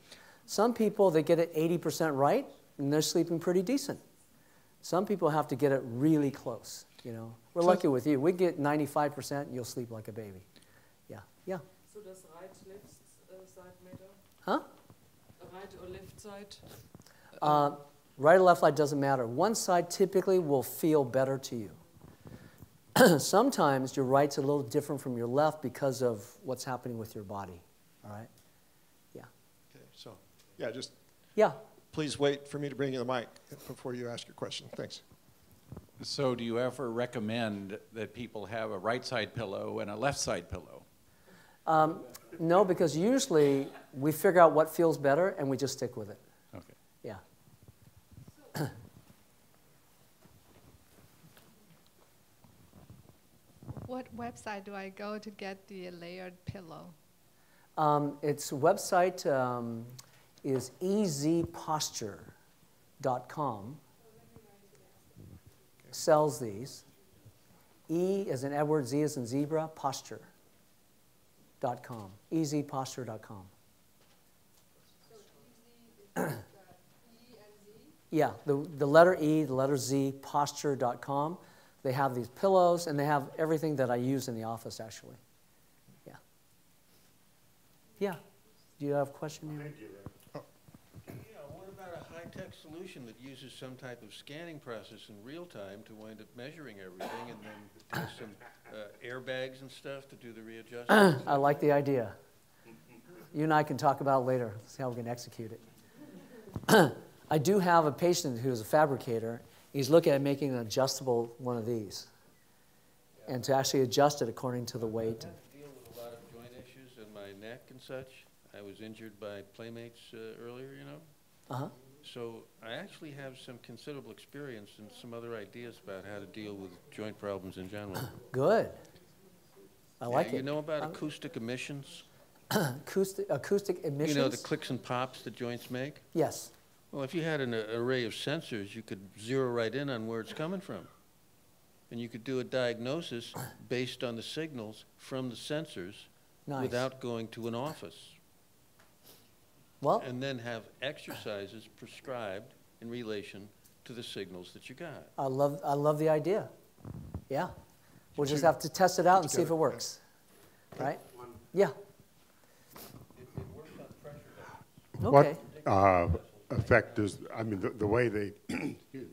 Some people, they get it 80% right, and they're sleeping pretty decent. Some people have to get it really close, you know. We're lucky with you. We get 95%, you'll sleep like a baby. Yeah, yeah. So does right, left side matter? Huh? Right or left side? Right or left side doesn't matter. One side typically will feel better to you. Sometimes your right's a little different from your left because of what's happening with your body. All right? Yeah. Okay, so, yeah, just please wait for me to bring you the mic before you ask your question. Thanks. So do you ever recommend that people have a right side pillow and a left side pillow? No, because usually we figure out what feels better and we just stick with it. Okay. Yeah. What website do I go to get the layered pillow? Its website is ezposture.com. Sells these. E as in Edward, Z as in zebra, posture.com. ezposture.com. Yeah, the letter E, the letter Z, posture.com. They have these pillows, and they have everything that I use in the office, actually. Yeah. Yeah. Do you have a question here? Thank you. Yeah, what about a high-tech solution that uses some type of scanning process in real time to wind up measuring everything, and then has some airbags and stuff to do the readjustment? I like the idea. You and I can talk about it later, see how we can execute it. I do have a patient who's a fabricator. He's looking at making an adjustable one of these, and to actually adjust it according to the weight. I deal with a lot of joint issues in my neck and such. I was injured by playmates earlier, you know. Uh-huh. So I actually have some considerable experience and some other ideas about how to deal with joint problems in general. Good. I like it. You know about acoustic emissions? Acoustic emissions? You know, the clicks and pops that joints make? Yes. Well, if you had an array of sensors, you could zero right in on where it's coming from. And you could do a diagnosis based on the signals from the sensors without going to an office. Well, and then have exercises prescribed in relation to the signals that you got. I love the idea. Yeah. We'll just have to test it out and see if it works. Right? Yeah. It works on pressure levels. Okay. What effect does, I mean, the way they, excuse me,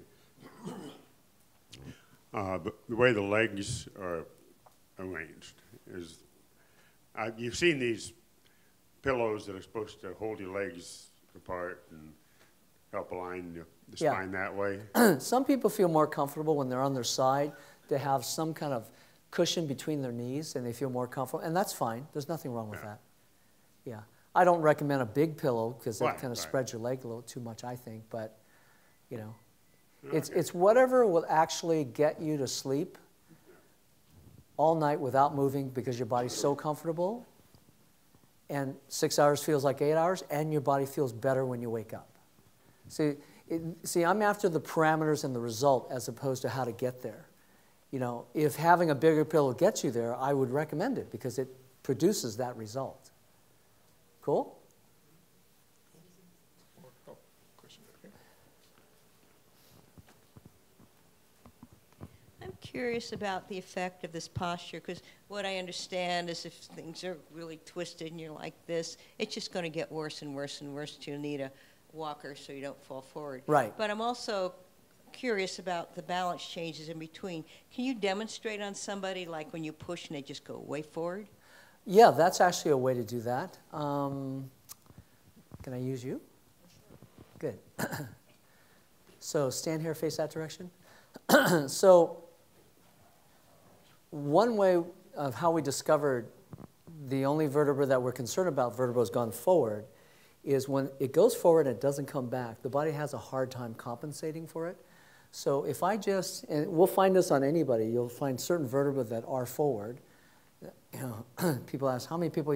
the way the legs are arranged is, you've seen these pillows that are supposed to hold your legs apart and help align the spine that way. Some people feel more comfortable when they're on their side to have some kind of cushion between their knees, and they feel more comfortable, and that's fine. There's nothing wrong with that. Yeah. I don't recommend a big pillow because it Right, kind of right. spreads your leg a little too much, I think. But, you know, it's whatever will actually get you to sleep all night without moving because your body's so comfortable, and 6 hours feels like 8 hours, and your body feels better when you wake up. See, I'm after the parameters and the result as opposed to how to get there. You know, if having a bigger pillow gets you there, I would recommend it because it produces that result. Cool? I'm curious about the effect of this posture, because what I understand is if things are really twisted and you're like this, it's just going to get worse and worse and worse till you need a walker so you don't fall forward. Right. But I'm also curious about the balance changes in between. Can you demonstrate on somebody, like when you push and they just go way forward? Yeah, that's actually a way to do that. Can I use you? Good. So stand here, face that direction. So one way of how we discovered the only vertebra that we're concerned about, vertebra has gone forward, is when it goes forward and it doesn't come back, the body has a hard time compensating for it. So if I just, and we'll find this on anybody, you'll find certain vertebrae that are forward. You know, people ask, how many people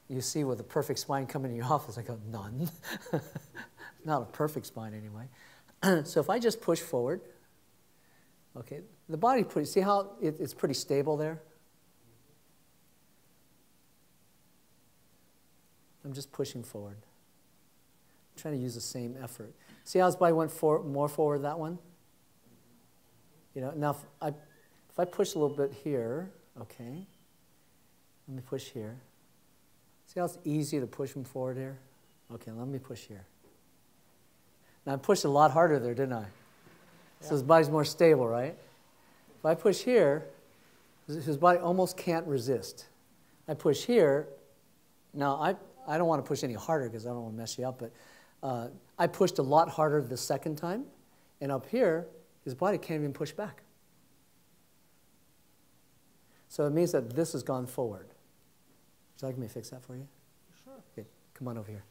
you see with a perfect spine come into your office? I go, none. Not a perfect spine anyway. So if I just push forward, okay, the body, see how it's pretty stable there? I'm just pushing forward. I'm trying to use the same effort. See how his body went more forward, that one? You know, now if I push a little bit here, okay, let me push here. See how it's easy to push him forward here? Okay, let me push here. Now I pushed a lot harder there, didn't I? Yeah. So his body's more stable, right? If I push here, his body almost can't resist. I push here. Now I don't want to push any harder because I don't want to mess you up, but I pushed a lot harder the second time, and up here, his body can't even push back. So it means that this has gone forward. Would you like me to fix that for you? Sure. Okay, come on over here.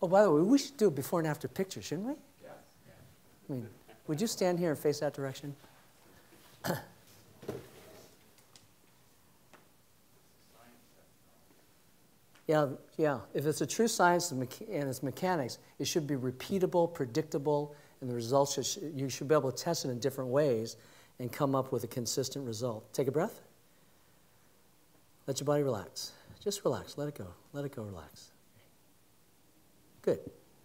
Oh, by the way, we should do a before and after picture, shouldn't we? Yeah. I mean, would you stand here and face that direction? Yeah. If it's a true science and it's mechanics, it should be repeatable, predictable, and the results you should be able to test it in different ways and come up with a consistent result. Take a breath. Let your body relax. Just relax. Let it go. Let it go. Relax. Good.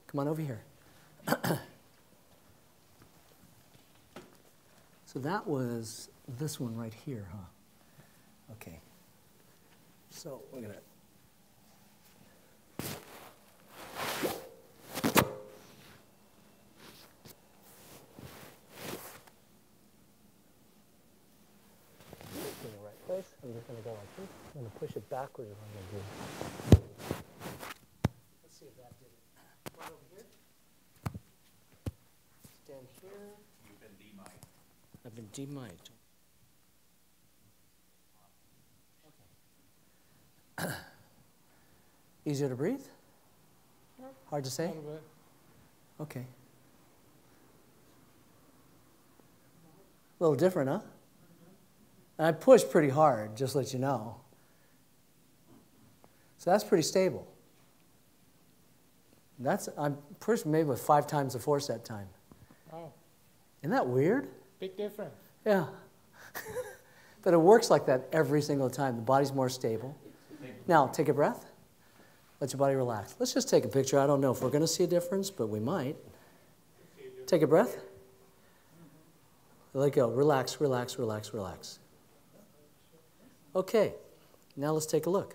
Come on over here. So that was this one right here, huh? Okay. So we're going to... I'm just going to go like this. I'm going to push it backwards. I'm going to do. Let's see if that did it. Come on over here. Stand here. You've been demiked. I've been demiked. Okay. Easier to breathe? Hard to say? A little bit. Okay. A little different, huh? And I pushed pretty hard, just to let you know. So that's pretty stable. I'm pushed maybe with 5 times the force that time. Oh. Isn't that weird? Big difference. Yeah. But it works like that every single time. The body's more stable. Now, take a breath. Let your body relax. Let's just take a picture. I don't know if we're going to see a difference, but we might. Take a breath. Let go. Relax, relax, relax, relax. Okay, now let's take a look.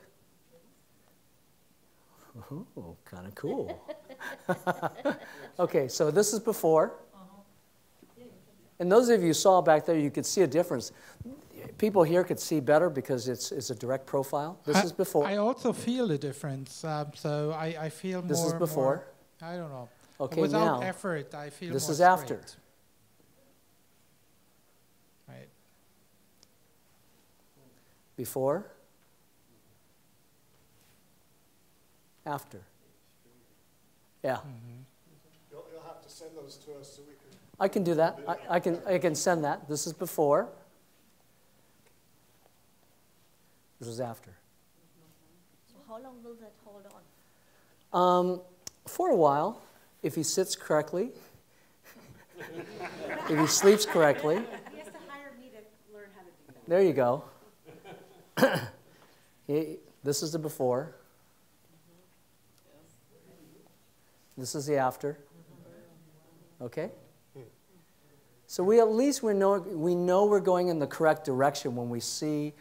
Oh, kind of cool. Okay, so this is before. And those of you who saw back there, you could see a difference. People here could see better because it's a direct profile. This is before. I also feel the difference. So I feel more. This is before. I don't know. Okay, without now, effort, I feel this more is after. straight. Right. Before? After? Yeah. You'll have to send those to us so we can. I can do that. I can send that. This is before. This is after. So how long will that hold on? For a while, if he sits correctly, if he sleeps correctly. He has to hire me to learn how to do that. There you go. This is the before. This is the after. Okay? So we at least we know we're going in the correct direction when we see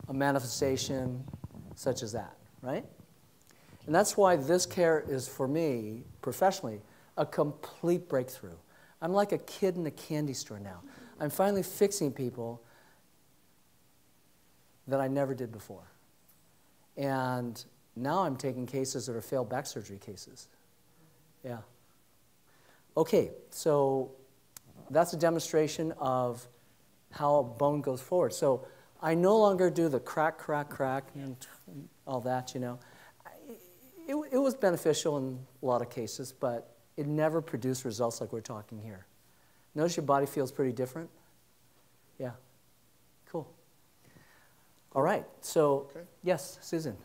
a manifestation such as that, right? And that's why this care is, for me, professionally, a complete breakthrough. I'm like a kid in a candy store now. I'm finally fixing people that I never did before. And now I'm taking cases that are failed back surgery cases. Yeah. Okay, so that's a demonstration of how a bone goes forward. So I no longer do the crack, crack, crack, and all that, you know. It was beneficial in a lot of cases, but it never produced results like we're talking here. Notice your body feels pretty different? Yeah. Cool. All right, so, okay. Yes, Susan.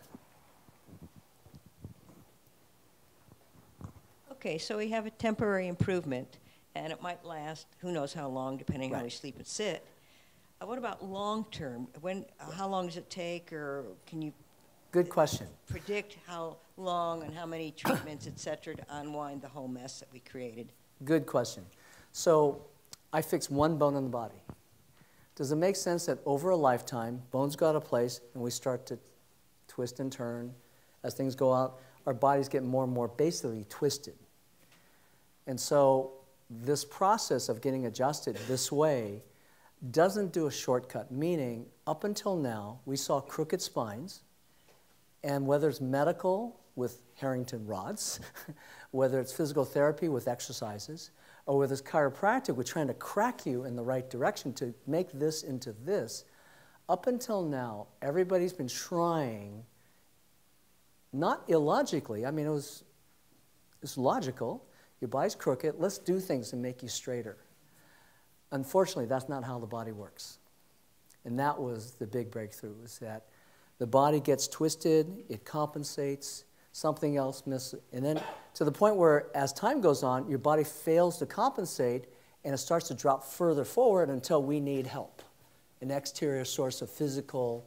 Okay, so we have a temporary improvement, and it might last who knows how long, depending on how we sleep and sit. What about long term? How long does it take, or can you Good question. predict how long and how many treatments, et cetera, to unwind the whole mess that we created? Good question. So I fix one bone in the body. Does it make sense that over a lifetime, bones go out of place and we start to twist and turn? As things go out, our bodies get more and more basically twisted. And so this process of getting adjusted this way doesn't do a shortcut, meaning up until now, we saw crooked spines, and whether it's medical with Harrington rods, whether it's physical therapy with exercises, or whether it's chiropractic with trying to crack you in the right direction to make this into this, up until now, everybody's been trying, not illogically, I mean, it's logical, your body's crooked, let's do things to make you straighter. Unfortunately, that's not how the body works. And that was the big breakthrough, is that the body gets twisted, it compensates, something else misses, and then to the point where as time goes on, your body fails to compensate and it starts to drop further forward until we need help, an exterior source of physical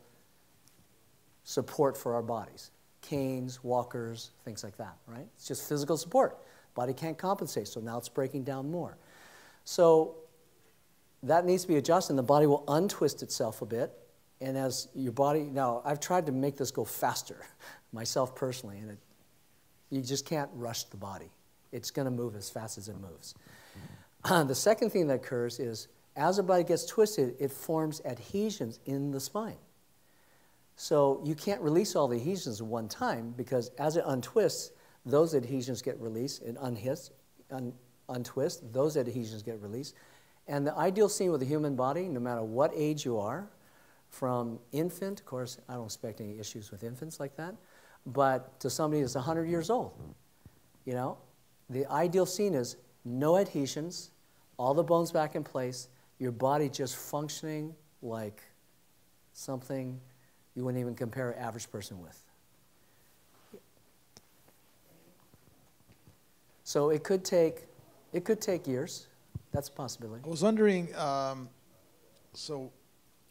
support for our bodies. Canes, walkers, things like that, right? It's just physical support. Body can't compensate, so now it's breaking down more. So that needs to be adjusted, and the body will untwist itself a bit. And as your body, now I've tried to make this go faster, myself personally, and you just can't rush the body. It's going to move as fast as it moves. The second thing that occurs is as the body gets twisted, it forms adhesions in the spine. So you can't release all the adhesions at one time because as it untwists, those adhesions get released. It untwists, those adhesions get released. And the ideal scene with the human body, no matter what age you are, from infant, of course, I don't expect any issues with infants like that, but to somebody that's 100 years old, you know, the ideal scene is no adhesions, all the bones back in place, your body just functioning like something you wouldn't even compare an average person with. So it could take years. That's a possibility. I was wondering, so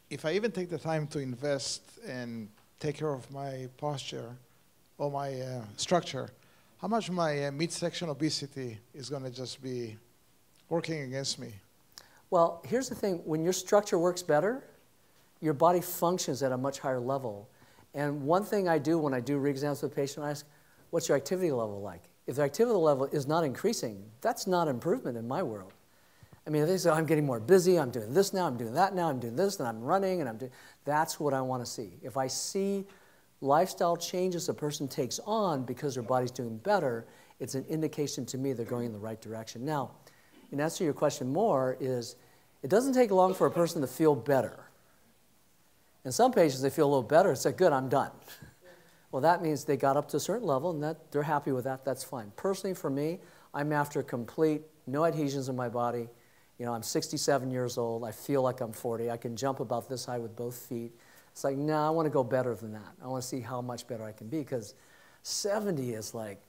if I even take the time to invest and take care of my posture or my structure, how much my midsection obesity is going to just be working against me? Well, here's the thing. When your structure works better, your body functions at a much higher level. And one thing I do when I do re-exams with a patient, I ask, what's your activity level like? If the activity level is not increasing, that's not improvement in my world. I mean, if they say, I'm getting more busy, I'm doing this now, I'm doing that now, I'm doing this, and I'm running, and I'm doing, that's what I want to see. If I see lifestyle changes a person takes on because their body's doing better, it's an indication to me they're going in the right direction. Now, in answer to your question more is, it doesn't take long for a person to feel better. And some patients, they feel a little better. It's like, good, I'm done. Well, that means they got up to a certain level, and that they're happy with that. That's fine. Personally, for me, I'm after complete, no adhesions in my body. You know, I'm 67 years old. I feel like I'm 40. I can jump about this high with both feet. It's like, no, I want to go better than that. I want to see how much better I can be, because 70 is like,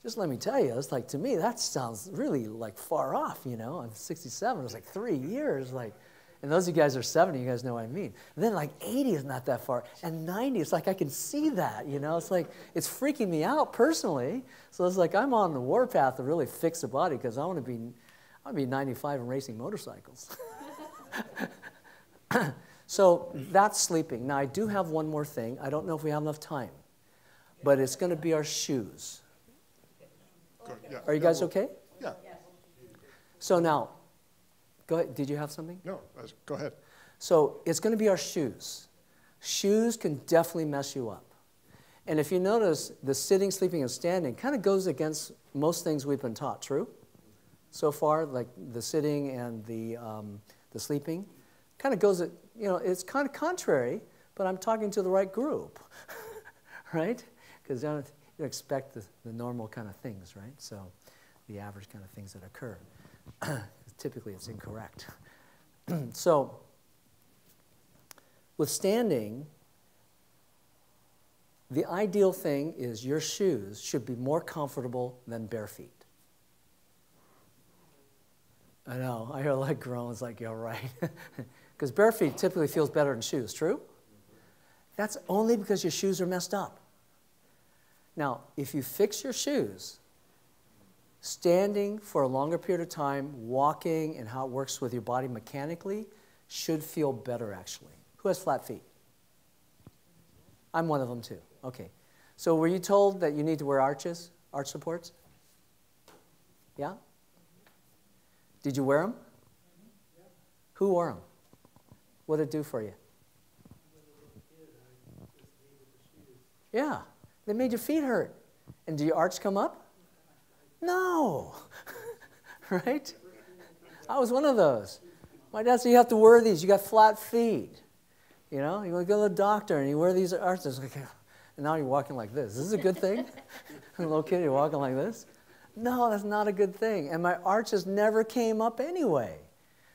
just let me tell you, it's like, to me, that sounds really like far off, you know. I'm 67. It's like 3 years, like. And those of you guys are 70, you guys know what I mean. And then like 80 is not that far. And 90, it's like I can see that, you know. It's like, it's freaking me out personally. So it's like I'm on the warpath to really fix the body, because I want to be 95 and racing motorcycles. So that's sleeping. Now I do have one more thing. I don't know if we have enough time, but it's going to be our shoes. Good. Yeah. Are you guys okay? Yeah. So now, go ahead. Did you have something? No, go ahead. So it's going to be our shoes. Shoes can definitely mess you up. And if you notice, the sitting, sleeping, and standing kind of goes against most things we've been taught, true? So far, like the sitting and the sleeping, kind of goes, you know, it's kind of contrary, but I'm talking to the right group, right? Because you don't expect the normal kind of things, right? So the average kind of things that occur. Typically, it's incorrect. So with standing, the ideal thing is your shoes should be more comfortable than bare feet. I know, I hear a lot of groans like, you're right. Because bare feet typically feels better than shoes, true? That's only because your shoes are messed up. Now, if you fix your shoes, standing for a longer period of time, walking, and how it works with your body mechanically should feel better, actually. Who has flat feet? I'm one of them, too. Okay. So were you told that you need to wear arches, arch supports? Yeah? Did you wear them? Who wore them? What did it do for you? Yeah. They made your feet hurt. And did your arch come up? No. Right? I was one of those. My dad said, you have to wear these. You got flat feet. You know, you go to the doctor and you wear these arches. And now you're walking like this. Is this a good thing? A little kid, you're walking like this? No, that's not a good thing. And my arches never came up anyway.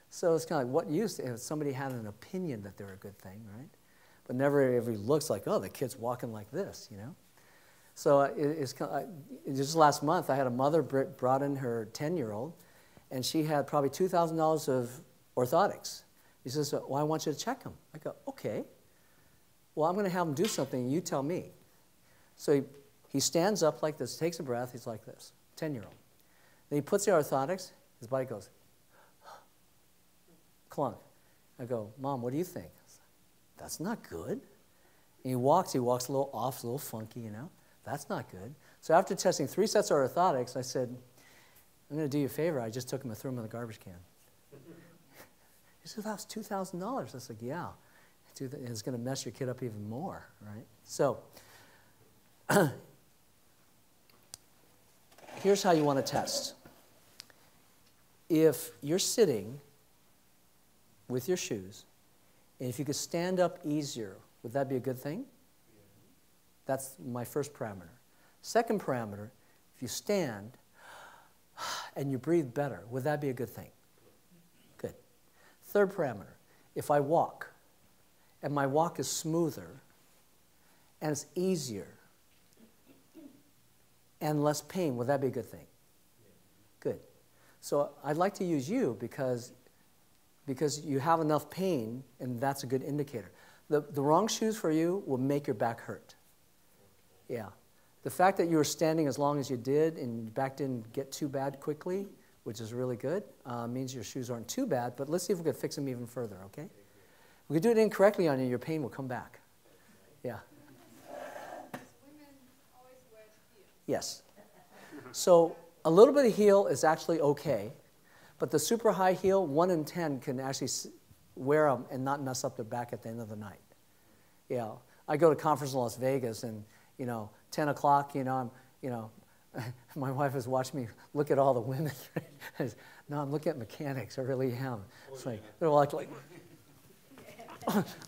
So it's kind of like, what use if somebody had an opinion that they're a good thing, right? But never ever looks like, oh, the kid's walking like this, you know? So it's kind of, just last month, I had a mother brought in her 10-year-old, and she had probably $2,000 of orthotics. He says, well, I want you to check them. I go, okay. Well, I'm going to have him do something, you tell me. So he stands up like this, takes a breath, he's like this, 10-year-old. Then he puts the orthotics, his body goes, clunk. I go, Mom, what do you think? That's not good. And he walks a little off, a little funky, you know. That's not good. So after testing 3 sets of orthotics, I said, I'm going to do you a favor. I just took him and threw him in the garbage can. He said, that was $2,000. I said, yeah. It's going to mess your kid up even more, right? So here's how you want to test. If you're sitting with your shoes, and if you could stand up easier, would that be a good thing? That's my first parameter. Second parameter, if you stand and you breathe better, would that be a good thing? Good. Third parameter, if I walk and my walk is smoother and it's easier and less pain, would that be a good thing? Good. So I'd like to use you because you have enough pain, and that's a good indicator. The wrong shoes for you will make your back hurt. Yeah. The fact that you were standing as long as you did and your back didn't get too bad quickly, which is really good, means your shoes aren't too bad, but let's see if we can fix them even further, okay? If we can do it incorrectly on you, your pain will come back. Yeah. Women always wear heels. Yes. So a little bit of heel is actually okay, but the super high heel, 1 in 10 can actually wear them and not mess up their back at the end of the night. Yeah. I go to conference in Las Vegas, and 10 o'clock, my wife is watching me look at all the women. No, I'm looking at mechanics. I really am. It's like, they're all like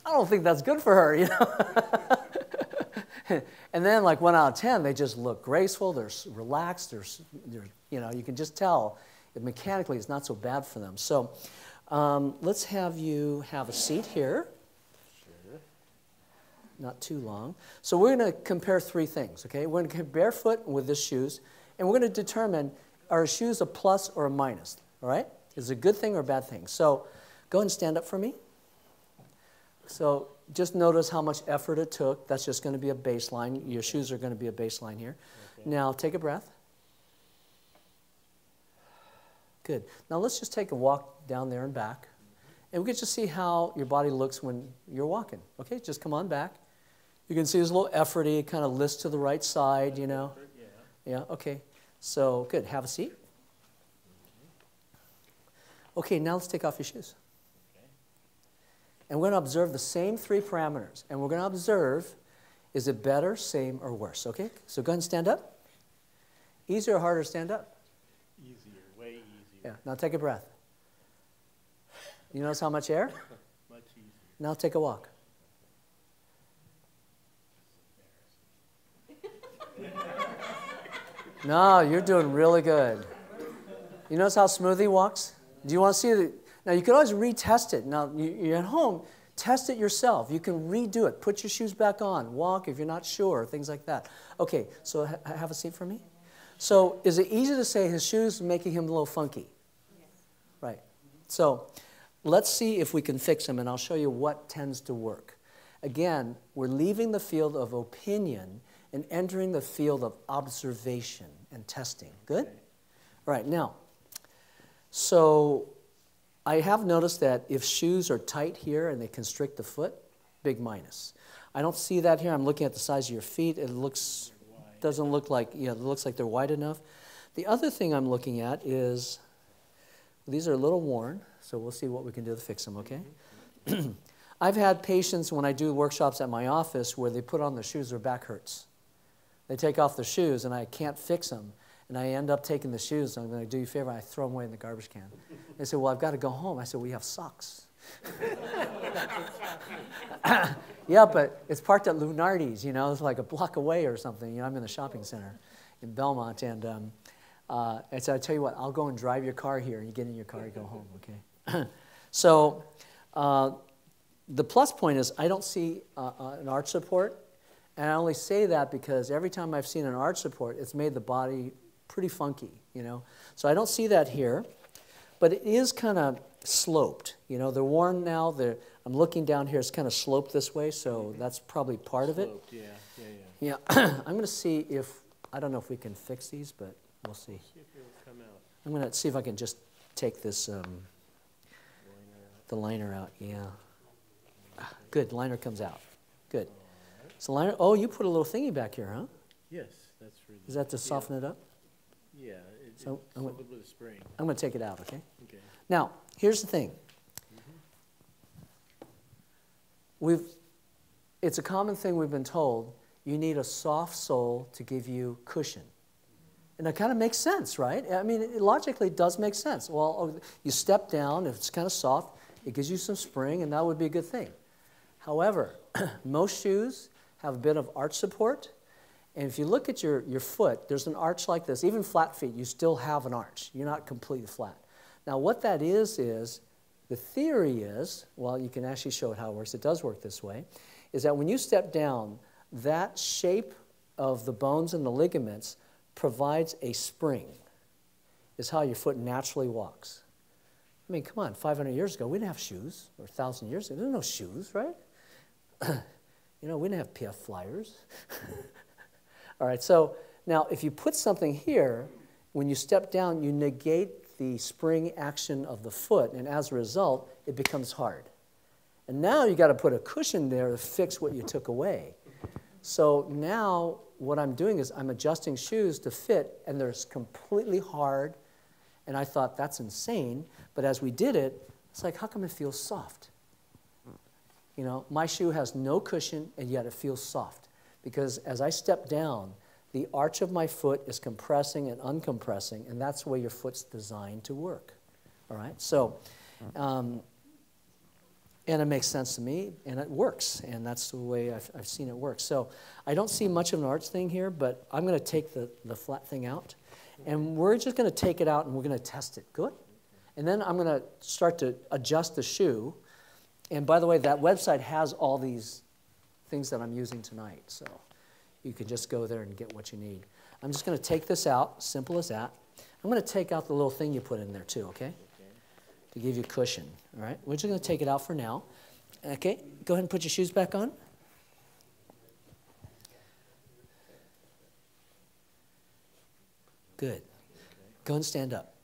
I don't think that's good for her, you know. And then like 1 out of 10, they just look graceful, they're relaxed, they're, you know, you can just tell that mechanically it's not so bad for them. So let's have you have a seat here. Sure. Not too long. So we're going to compare 3 things, okay? We're going to compare barefoot with the shoes, and we're going to determine, are shoes a plus or a minus, all right? Is it a good thing or a bad thing? So go ahead and stand up for me. So just notice how much effort it took. That's just going to be a baseline. Your shoes are going to be a baseline here. Okay. Now take a breath. Good. Now let's just take a walk down there and back. And we can just see how your body looks when you're walking. Okay, just come on back. You can see there's a little efforty, it kind of lifts to the right side, you know. Yeah, okay. So good. Have a seat. Okay, now let's take off your shoes. And we're going to observe the same 3 parameters. And we're going to observe, is it better, same, or worse? Okay? So go ahead and stand up. Easier or harder to stand up? Easier, way easier. Yeah, now take a breath. You notice how much air? Much easier. Now take a walk. No, you're doing really good. You notice how smooth he walks? Do you want to see the... Now, you can always retest it. Now, you're at home, test it yourself. You can redo it. Put your shoes back on. Walk if you're not sure, things like that. Okay, so have a seat for me. So is it easy to say his shoes are making him a little funky? Yes. Right. So let's see if we can fix him, and I'll show you what tends to work. Again, we're leaving the field of opinion and entering the field of observation and testing. Good? Okay. All right, now, so I have noticed that if shoes are tight here and they constrict the foot, big minus. I don't see that here. I'm looking at the size of your feet. It doesn't look like, yeah, it looks like they're wide enough. The other thing I'm looking at is, these are a little worn, so we'll see what we can do to fix them, okay? I've had patients when I do workshops at my office where they put on their shoes, their back hurts. They take off their shoes and I can't fix them. And I end up taking the shoes, and I'm going to do you a favor, I throw them away in the garbage can. They say, well, I've got to go home. I said, well, you have socks. Yeah, but it's parked at Lunardi's, you know, it's like a block away or something. You know, I'm in the shopping center in Belmont, and so I tell you what, I'll go and drive your car here, and you get in your car, you go home, okay? So the plus point is I don't see an arch support, and I only say that because every time I've seen an arch support, it's made the body pretty funky, you know. So I don't see that here, but it is kind of sloped. You know, they're worn now. I'm looking down here. It's kind of sloped this way, so that's probably part of it. Yeah. I'm going to see if, I don't know if we can fix these, but we'll see. See if it'll come out. I'm going to see if I can just take this, the liner out. Yeah. Good. Liner comes out. Good. So liner. Oh, you put a little thingy back here, huh? Yes, that's really. Is that to soften it up? Yeah, it's so with a spring. I'm going to take it out, okay? Okay. Now, here's the thing. It's a common thing we've been told, you need a soft sole to give you cushion. And that kind of makes sense, right? I mean, it logically does make sense. Well, you step down, if it's kind of soft, it gives you some spring, and that would be a good thing. However, most shoes have a bit of arch support. And if you look at your foot, there's an arch like this. Even flat feet, you still have an arch. You're not completely flat. Now, what that is the theory is, well, you can actually show it how it works. It does work this way, is that when you step down, that shape of the bones and the ligaments provides a spring. Is how your foot naturally walks. I mean, come on, 500 years ago, we didn't have shoes, or 1,000 years ago, there were no shoes, right? You know, we didn't have PF flyers. All right, so now if you put something here, when you step down, you negate the spring action of the foot, and as a result, it becomes hard. And now you got to put a cushion there to fix what you took away. So now what I'm doing is I'm adjusting shoes to fit, and they're completely hard, and I thought that's insane, but as we did it, it's like, how come it feels soft? You know, my shoe has no cushion, and yet it feels soft. Because as I step down, the arch of my foot is compressing and uncompressing, and that's the way your foot's designed to work. All right? So And it makes sense to me, and it works, and that's the way I've seen it work. So I don't see much of an arch thing here, but I'm going to take the flat thing out, and we're just going to take it out, and we're going to test it. Good? And then I'm going to start to adjust the shoe. And by the way, that website has all these things that I'm using tonight, so you can just go there and get what you need. I'm just going to take this out, simple as that. I'm going to take out the little thing you put in there too, okay? To give you cushion, all right? We're just going to take it out for now. Okay, go ahead and put your shoes back on. Good. Go and stand up.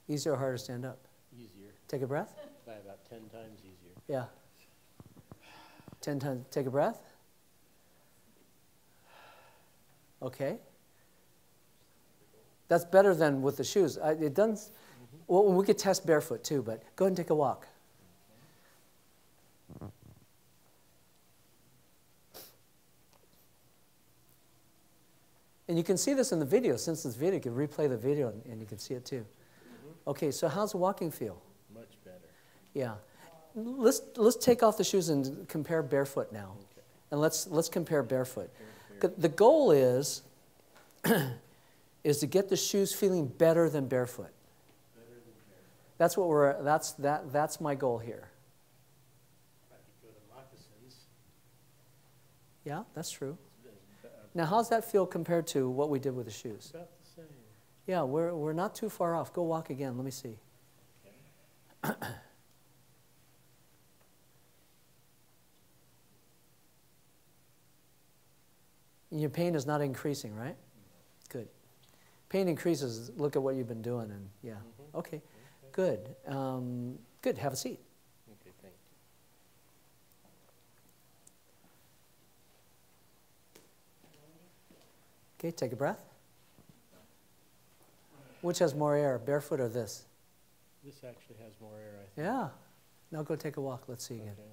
Easier or harder to stand up? Easier. Take a breath. By about 10 times easier. Yeah. 10 times. Take a breath. Okay. That's better than with the shoes. It doesn't. Well, we could test barefoot too, but go ahead and take a walk. And you can see this in the video. Since this video, you can replay the video and you can see it too. Okay, so how's the walking feel? Much better. Yeah. Let's take off the shoes and compare barefoot now. Okay. And let's compare barefoot. The goal is is to get the shoes feeling better than barefoot. That's what that's my goal here. Yeah, that's true. Now, how's that feel compared to what we did with the shoes? About the same. Yeah, we're not too far off. Go walk again. Let me see. Okay. Your pain is not increasing, right? Good. Pain increases. Look at what you've been doing, and yeah. Okay. Good. Good. Have a seat. Okay, thank you. Okay, take a breath. Which has more air, barefoot or this? This actually has more air, I think. Yeah. Now go take a walk. Let's see again. Okay,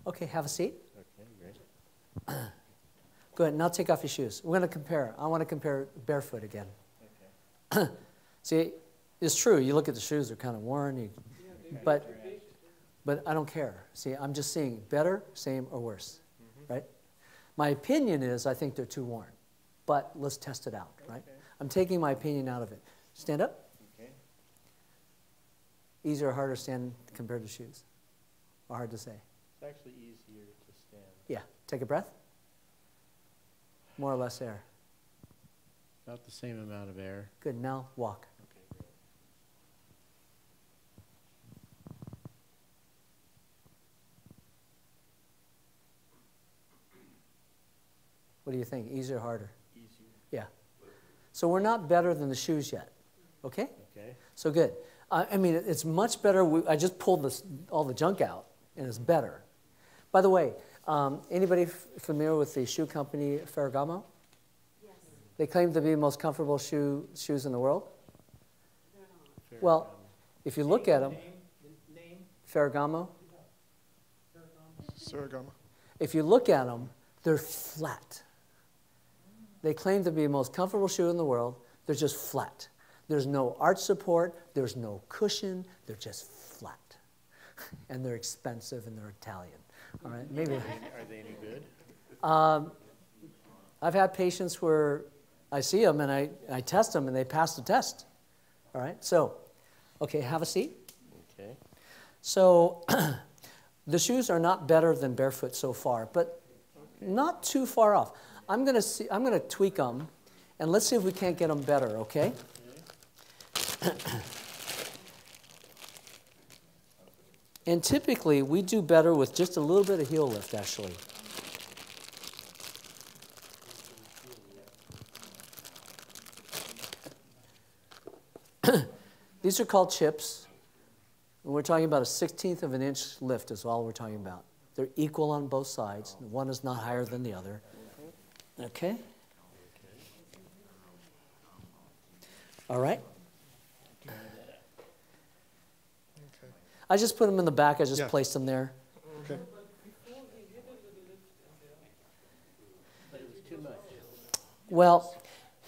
Okay, have a seat. Okay, great. Go ahead. Now take off your shoes. We're going to compare. I want to compare barefoot again. Okay. See, it's true. You look at the shoes; they're kind of worn. But I don't care. See, I'm just seeing better, same, or worse, right? My opinion is I think they're too worn, but let's test it out, right? I'm taking my opinion out of it. Stand up. Okay. Easier or harder to stand compared to shoes? Or hard to say? It's actually easier to stand. Yeah. Take a breath. More or less air. About the same amount of air. Good. Now walk. Okay, great. What do you think? Easier or harder? Easier. Yeah. So we're not better than the shoes yet. Okay? Okay. So good. I mean, it's much better. I just pulled all the junk out, and it's better. By the way, anybody familiar with the shoe company Ferragamo? Yes. They claim to be the most comfortable shoes in the world. Well, if you look at them, Ferragamo. Ferragamo. If you look at them, they're flat. They claim to be the most comfortable shoe in the world. They're just flat. There's no arch support. There's no cushion. They're just flat. And they're expensive and they're Italian. All right, maybe. Are they any good? I've had patients where I see them and I test them and they pass the test. All right, so, okay, have a seat. Okay. So the shoes are not better than barefoot so far, but not too far off. I'm gonna tweak them, and let's see if we can't get them better. Okay. And typically, we do better with just a little bit of heel lift, actually. These are called chips. And we're talking about a 1/16 of an inch lift is all we're talking about. They're equal on both sides. One is not higher than the other. Okay? All right? I just put them in the back. I just placed them there. Okay. Well,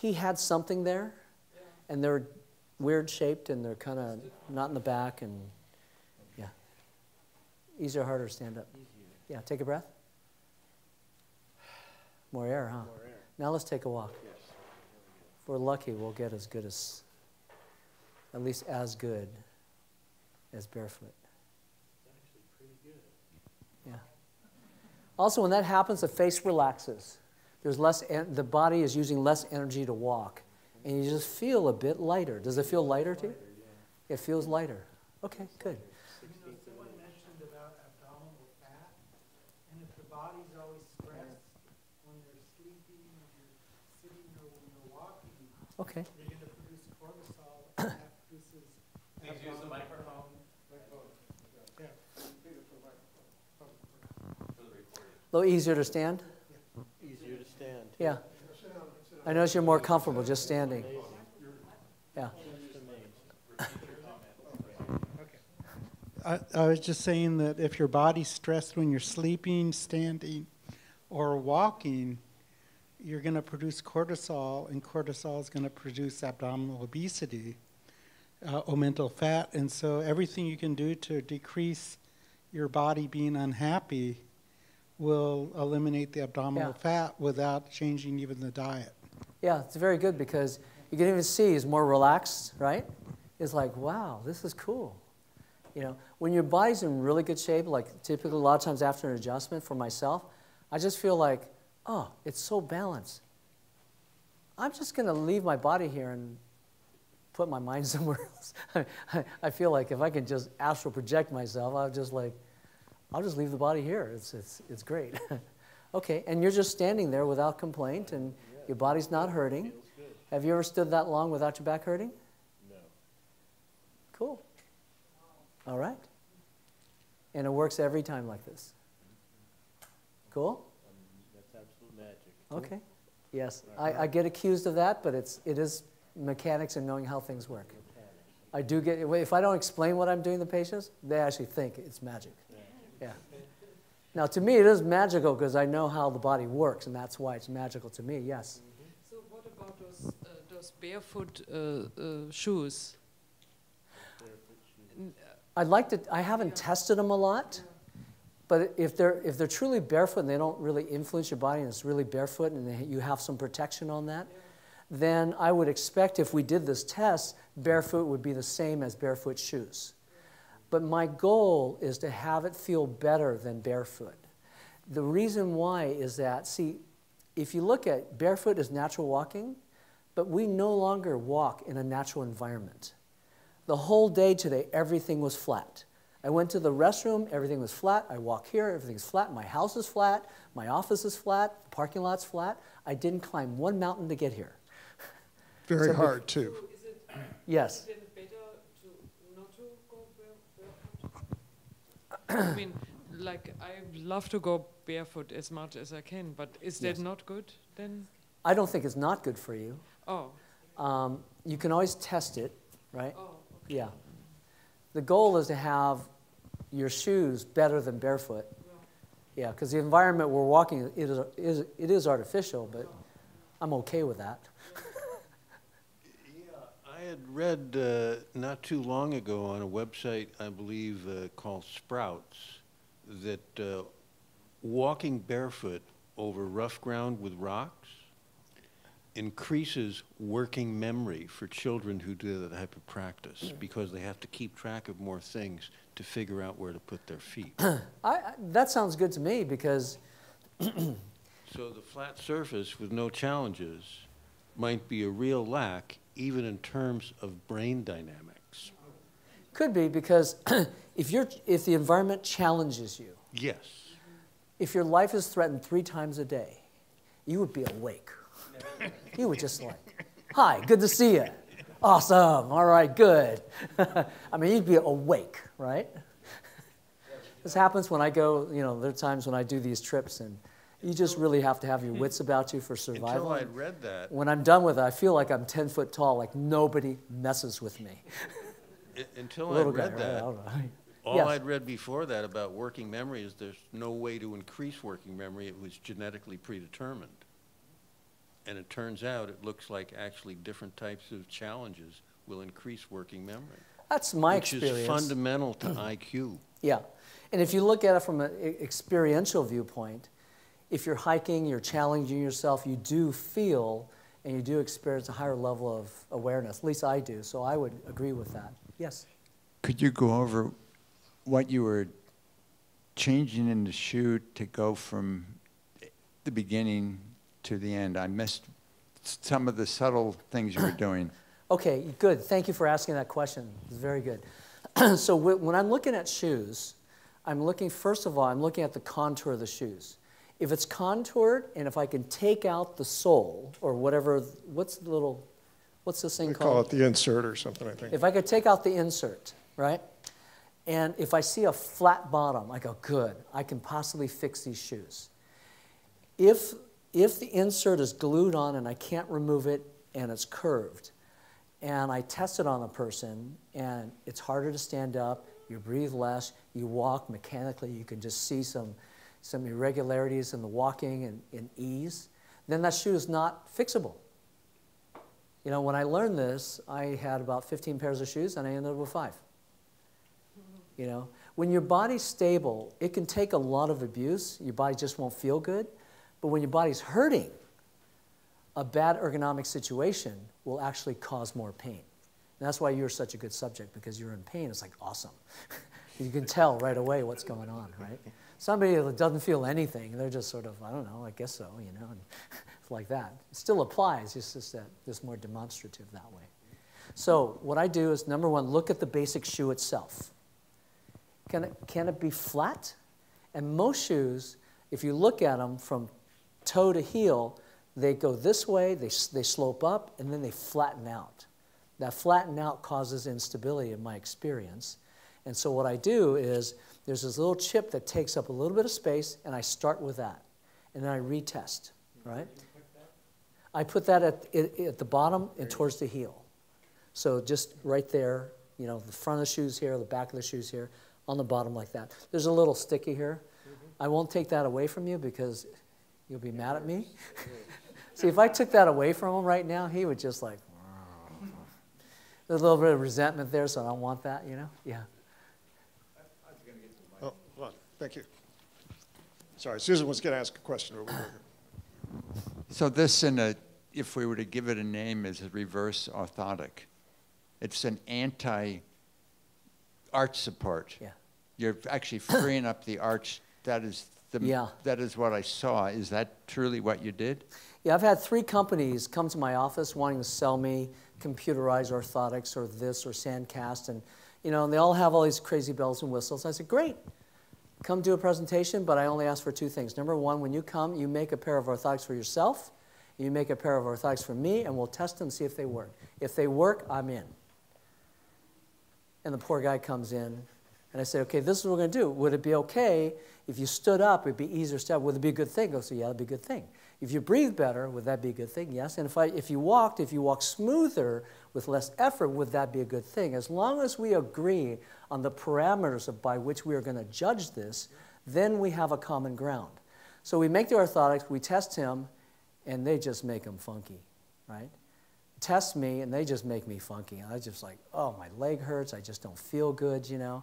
he had something there, and they're weird shaped, and they're kind of not in the back, and yeah. Easier or harder to stand up? Yeah, take a breath. More air, huh? More air. Now let's take a walk. Yes. If we're lucky, we'll get as good as, at least as good as barefoot. It's actually pretty good. Yeah. Also, when that happens, the face relaxes. There's less, the body is using less energy to walk, and you just feel a bit lighter. Does it feel lighter to you? Yeah. It feels lighter. Okay, good. Someone mentioned about abdominal fat, and if the body's always stressed when you're sleeping, when you're sitting, or when you're walking, okay, you're going to produce cortisol, and that produces. Please use the microphone. Yeah. A little easier to stand? Easier to stand. Yeah. I notice you're more comfortable just standing. Yeah. I was just saying that if your body's stressed when you're sleeping, standing, or walking, you're going to produce cortisol, and cortisol is going to produce abdominal obesity, or mental fat. And so everything you can do to decrease your body being unhappy will eliminate the abdominal fat without changing even the diet. Yeah, it's very good because you can even see he's more relaxed, right? It's like, wow, this is cool. You know, when your body's in really good shape, like typically a lot of times after an adjustment for myself, I just feel like, oh, it's so balanced. I'm just going to leave my body here and put my mind somewhere else. I feel like if I can just astral project myself, I'll just leave the body here. It's great. Okay, and you're just standing there without complaint, and your body's not hurting. Have you ever stood that long without your back hurting? No. Cool. All right. And it works every time like this. Cool? That's absolute magic. Okay. Yes. I get accused of that, but it is mechanics and knowing how things work. I do get, if I don't explain what I'm doing to patients, they actually think it's magic. Yeah. Now, to me, it is magical because I know how the body works, and that's why it's magical to me, yes. So what about those barefoot shoes? I haven't tested them a lot, but if they're truly barefoot and they don't really influence your body and it's really barefoot and you have some protection on that, then I would expect if we did this test, barefoot would be the same as barefoot shoes. But my goal is to have it feel better than barefoot. The reason why is that, see, if you look at barefoot as natural walking, but we no longer walk in a natural environment. The whole day today, everything was flat. I went to the restroom, everything was flat. I walk here, everything's flat. My house is flat. My office is flat. The parking lot's flat. I didn't climb one mountain to get here. Very hard, too. Yes. Is it better not to go barefoot? I mean, like, I love to go barefoot as much as I can, but is that not good then? I don't think it's not good for you. Oh. You can always test it, right? Oh, okay. Yeah. The goal is to have your shoes better than barefoot. Yeah, because the environment we're walking it is artificial, but I'm okay with that. I had read not too long ago on a website, I believe, called Sprouts, that walking barefoot over rough ground with rocks increases working memory for children who do that type of practice because they have to keep track of more things to figure out where to put their feet. That sounds good to me because... So the flat surface with no challenges might be a real lack even in terms of brain dynamics. Could be because if the environment challenges you. Yes. If your life is threatened 3 times a day, you would be awake. You would just like, hi, good to see you. Awesome, all right, good. I mean, you'd be awake, right? This happens when I go, there are times when I do these trips and you just really have to have your wits about you for survival. Until I'd read that. When I'm done with it, I feel like I'm 10 foot tall, like nobody messes with me. Until I read that, all I'd read before that about working memory is there's no way to increase working memory. It was genetically predetermined. And it turns out it looks like actually different types of challenges will increase working memory. That's my which experience. Which is fundamental to IQ. Yeah. And if you look at it from an experiential viewpoint, if you're hiking, you're challenging yourself, you do feel and you do experience a higher level of awareness. At least I do. So I would agree with that. Yes? Could you go over what you were changing in the shoe to go from the beginning to the end? I missed some of the subtle things you were doing. Okay, good. Thank you for asking that question. It's very good. So when I'm looking at shoes, I'm looking, first of all, I'm looking at the contour of the shoes. If it's contoured and if I can take out the sole or whatever, what's this thing called? Call it the insert or something, I think. If I could take out the insert, right? And if I see a flat bottom, I go, good, I can possibly fix these shoes. If the insert is glued on and I can't remove it and it's curved, and I test it on a person and it's harder to stand up, you breathe less, you walk mechanically, you can just see some irregularities in the walking and in ease, then that shoe is not fixable. You know, when I learned this, I had about 15 pairs of shoes and I ended up with 5. You know, when your body's stable, it can take a lot of abuse, your body just won't feel good, but when your body's hurting, a bad ergonomic situation will actually cause more pain. And that's why you're such a good subject, because you're in pain. It's like awesome. You can tell right away what's going on, right? Somebody that doesn't feel anything, they're just sort of, I don't know, I guess so, you know, and it's like that. It still applies, it's just that it's more demonstrative that way. So what I do is, number one, look at the basic shoe itself. Can it be flat? And most shoes, if you look at them from toe to heel, they go this way, they slope up, and then they flatten out. That flatten out causes instability in my experience. And so what I do is, there's this little chip that takes up a little bit of space, and I start with that. And then I retest, right? I put that at the bottom and towards the heel. So just right there, you know, the front of the shoes here, the back of the shoes here, on the bottom like that. There's a little sticky here. I won't take that away from you because you'll be mad at me. See, if I took that away from him right now, he would just like, there's a little bit of resentment there, so I don't want that, you know? Yeah. Oh, hold on. Thank you. Sorry, Susan was going to ask a question over here. So this, if we were to give it a name, is a reverse orthotic. It's an anti-arch support. Yeah. You're actually freeing up the arch. That is what I saw. Is that truly what you did? Yeah, I've had 3 companies come to my office wanting to sell me computerized orthotics or this or sandcast, and you know, and they all have all these crazy bells and whistles. I said, great, come do a presentation, but I only ask for 2 things. Number one, when you come, you make a pair of orthotics for yourself, you make a pair of orthotics for me, and we'll test them and see if they work. If they work, I'm in. And the poor guy comes in, and I say, okay, this is what we're going to do. Would it be okay if you stood up? It'd be easier to stand up. Would it be a good thing? I say, yeah, that'd be a good thing. If you breathe better, would that be a good thing? Yes. And if you walk smoother with less effort, would that be a good thing? As long as we agree on the parameters by which we are going to judge this, then we have a common ground. So we make the orthotics, we test him, and they just make him funky, right? Test me, and they just make me funky. And I just like, oh, my leg hurts. I just don't feel good, you know.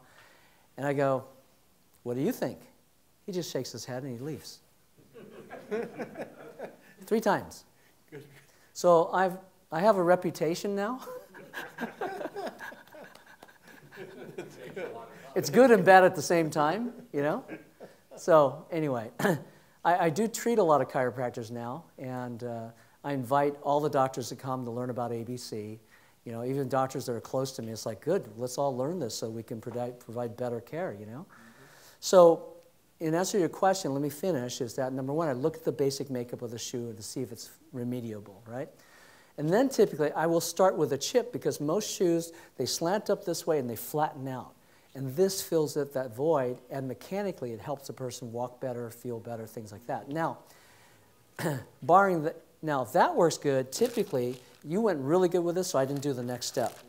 And I go, what do you think? He just shakes his head and he leaves. 3 times. Good. So I have a reputation now. It's good and bad at the same time, you know. So anyway, I do treat a lot of chiropractors now, and I invite all the doctors to come to learn about ABC. You know, even doctors that are close to me, it's like, good, let's all learn this so we can provide better care, you know. So in answer to your question, let me finish, is that number one, I look at the basic makeup of the shoe to see if it's remediable, right? And then typically, I will start with a chip because most shoes, they slant up this way and they flatten out. And this fills that void, and mechanically it helps the person walk better, feel better, things like that. Now, now if that works good, typically, you went really good with this, so I didn't do the next step.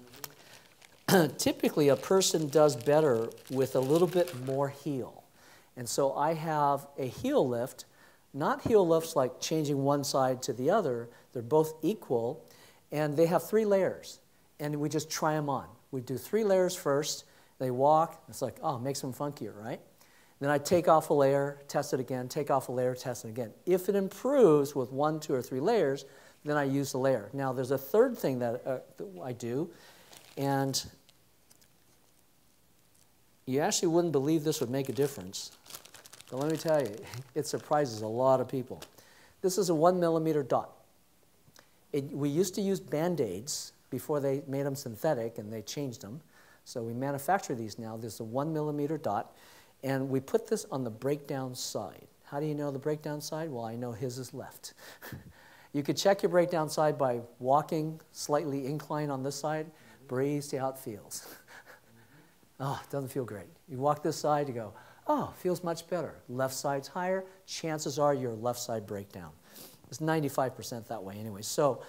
Typically, a person does better with a little bit more heel. And so I have a heel lift Not heel lifts like changing one side to the other. They're both equal, and they have 3 layers, and we just try them on. We do 3 layers first. They walk. It's like, oh, it makes them funkier, right? Then I take off a layer, test it again, take off a layer, test it again. If it improves with 1, 2, or 3 layers, then I use the layer. Now, there's a third thing that I do, and you actually wouldn't believe this would make a difference. But let me tell you, it surprises a lot of people. This is a 1 millimeter dot. We used to use Band-Aids before they made them synthetic, and they changed them. So we manufacture these now. This is a 1 millimeter dot, and we put this on the breakdown side. How do you know the breakdown side? Well, I know his is left. You could check your breakdown side by walking slightly incline on this side. Breathe, see how it feels. Oh, it doesn't feel great. You walk this side, you go, oh, feels much better. Left side's higher. Chances are your left side breakdown. It's 95% that way anyway. So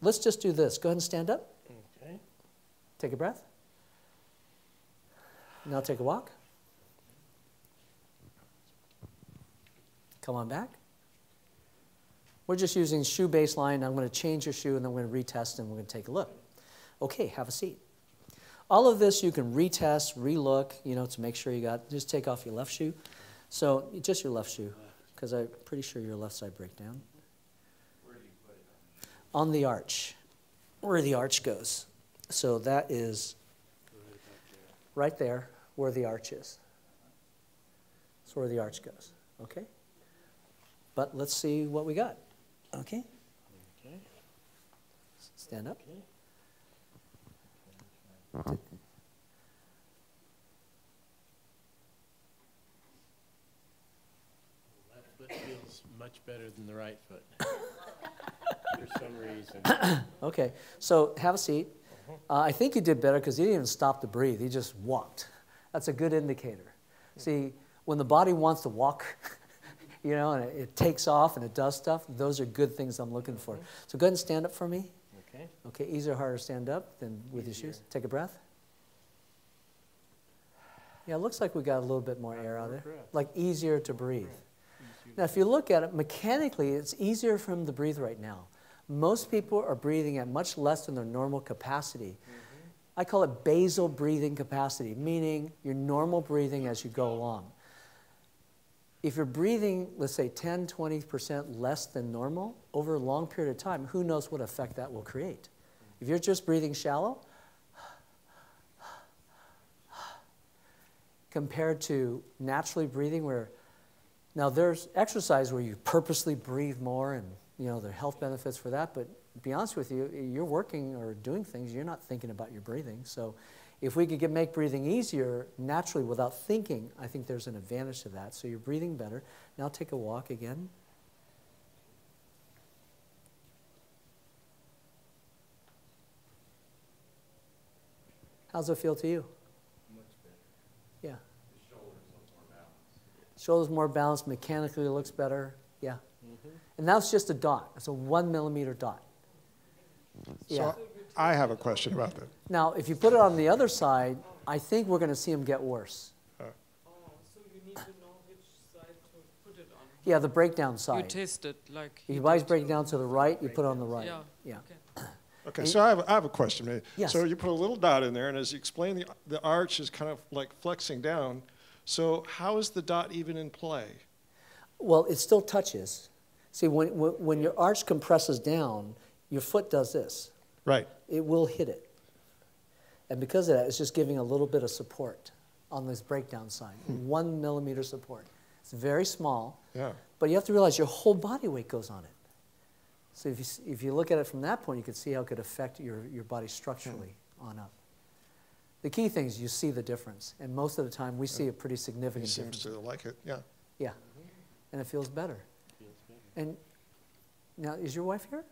let's just do this. Go ahead and stand up. Okay. Take a breath. Now take a walk. Come on back. We're just using shoe baseline. I'm going to change your shoe, and then we're going to retest, and we're going to take a look. Okay, have a seat. All of this you can retest, relook, you know, to make sure you got, just take off your left shoe. So just your left shoe, because I'm pretty sure your left side breakdown. Where do you put it? On the arch, where the arch goes. So that is right there where the arch is. That's where the arch goes, okay? But let's see what we got, okay? Okay. Stand up. Okay. Left foot feels much better than the right foot for some reason. Okay, so have a seat. I think you did better because you didn't even stop to breathe. You just walked. That's a good indicator. See, when the body wants to walk, you know, and it takes off and it does stuff, those are good things I'm looking for. So go ahead and stand up for me. Okay. Okay, easier or harder to stand up than with your shoes? Take a breath. Yeah, it looks like we got a little bit more air out of there. Like easier to breathe. Now, if you look at it mechanically, it's easier for him to breathe right now. Most people are breathing at much less than their normal capacity. I call it basal breathing capacity, meaning your normal breathing as you go along. If you're breathing, let's say 10, 20% less than normal over a long period of time, who knows what effect that will create? If you're just breathing shallow, compared to naturally breathing where, now there's exercise where you purposely breathe more and, you know, there are health benefits for that, but to be honest with you, you're working or doing things, you're not thinking about your breathing. So if we could make breathing easier naturally without thinking, I think there's an advantage to that. So you're breathing better. Now take a walk again. How's it feel to you? Much better. Yeah. The shoulders look more balanced. Shoulders more balanced, mechanically looks better. Yeah. And that's just a dot. It's a 1 millimeter dot. Yeah. So I have a question about that. Now, if you put it on the other side, I think we're going to see him get worse. Oh, so you need to know which side to put it on. Yeah, the breakdown side. You test it like. If you always break down to the right, you put it on the right. Yeah. Yeah. Okay. Okay, so I have a question. Yes. So you put a little dot in there, and as you explain, the arch is kind of like flexing down. So how is the dot even in play? Well, it still touches. See, when your arch compresses down, your foot does this. Right. It will hit it. And because of that, it's just giving a little bit of support on this breakdown side. 1 millimeter support. It's very small. Yeah. But you have to realize your whole body weight goes on it. So if you look at it from that point, you can see how it could affect your body structurally on up. The key thing is you see the difference. And most of the time, we see a pretty significant difference. He seems to like it, yeah. Yeah. And it feels better. And now, is your wife here?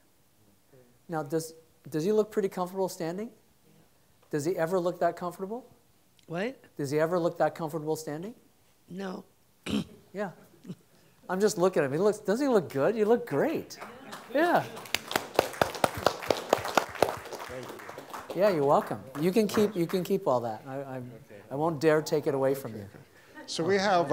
Now, does he look pretty comfortable standing? Does he ever look that comfortable? What? Does he ever look that comfortable standing? No. Yeah. I'm just looking at him. Doesn't he look good? You look great. Yeah. Thank you. Yeah, you're welcome. You can keep all that. I won't dare take it away from you. So we have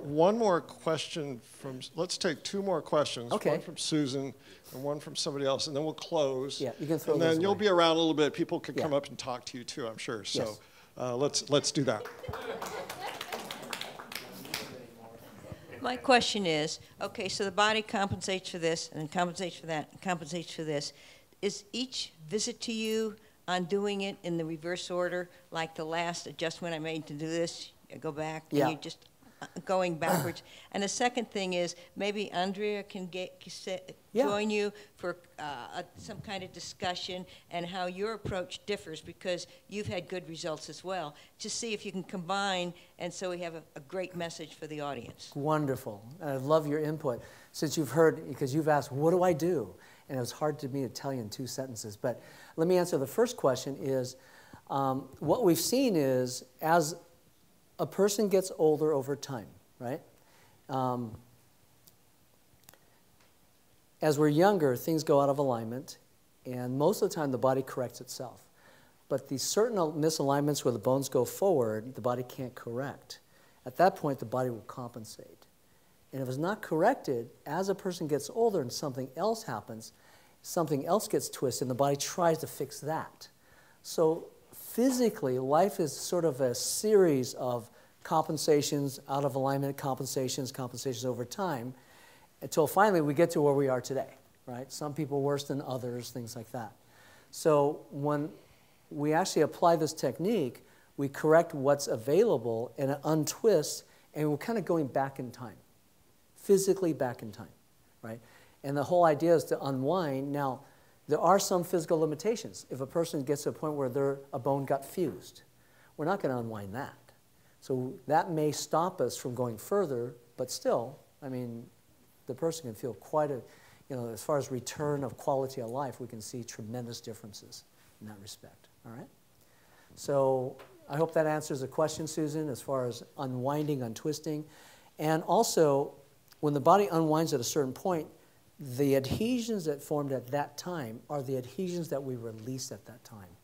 one more question from, let's take 2 more questions. Okay. One from Susan and one from somebody else, and then we'll close. Yeah, you can throw And those then you'll away. be around a little bit. People could Yeah. come up and talk to you too, I'm sure. So Yes. let's do that. My question is, okay, so the body compensates for this, and compensates for that, and compensates for this. Is each visit to you on doing it in the reverse order, like the last adjustment I made to do this, I go back, Yeah. and you're just going backwards? And the second thing is, maybe Andrea can join you for some kind of discussion and how your approach differs, because you've had good results as well, to see if you can combine, and so we have a great message for the audience. Wonderful. I love your input. Since you've heard, because you've asked, what do I do? And it was hard to me to tell you in 2 sentences. But let me answer the first question is, what we've seen is, as a person gets older over time, right? As we're younger, things go out of alignment, and most of the time the body corrects itself. But the certain misalignments where the bones go forward, the body can't correct. At that point, the body will compensate. And if it's not corrected, as a person gets older and something else happens, something else gets twisted, and the body tries to fix that. So physically, life is sort of a series of compensations, out of alignment, compensations over time, until finally we get to where we are today, right? Some people worse than others, things like that. So when we actually apply this technique, we correct what's available and it untwists, and we're kind of going back in time, physically back in time, right? And the whole idea is to unwind. Now, there are some physical limitations. If a person gets to a point where a bone got fused, we're not going to unwind that. So that may stop us from going further, but still, I mean, the person can feel quite a, as far as return of quality of life, we can see tremendous differences in that respect, all right? So I hope that answers the question, Susan, as far as unwinding, untwisting. And also, when the body unwinds at a certain point, the adhesions that formed at that time are the adhesions that we release at that time,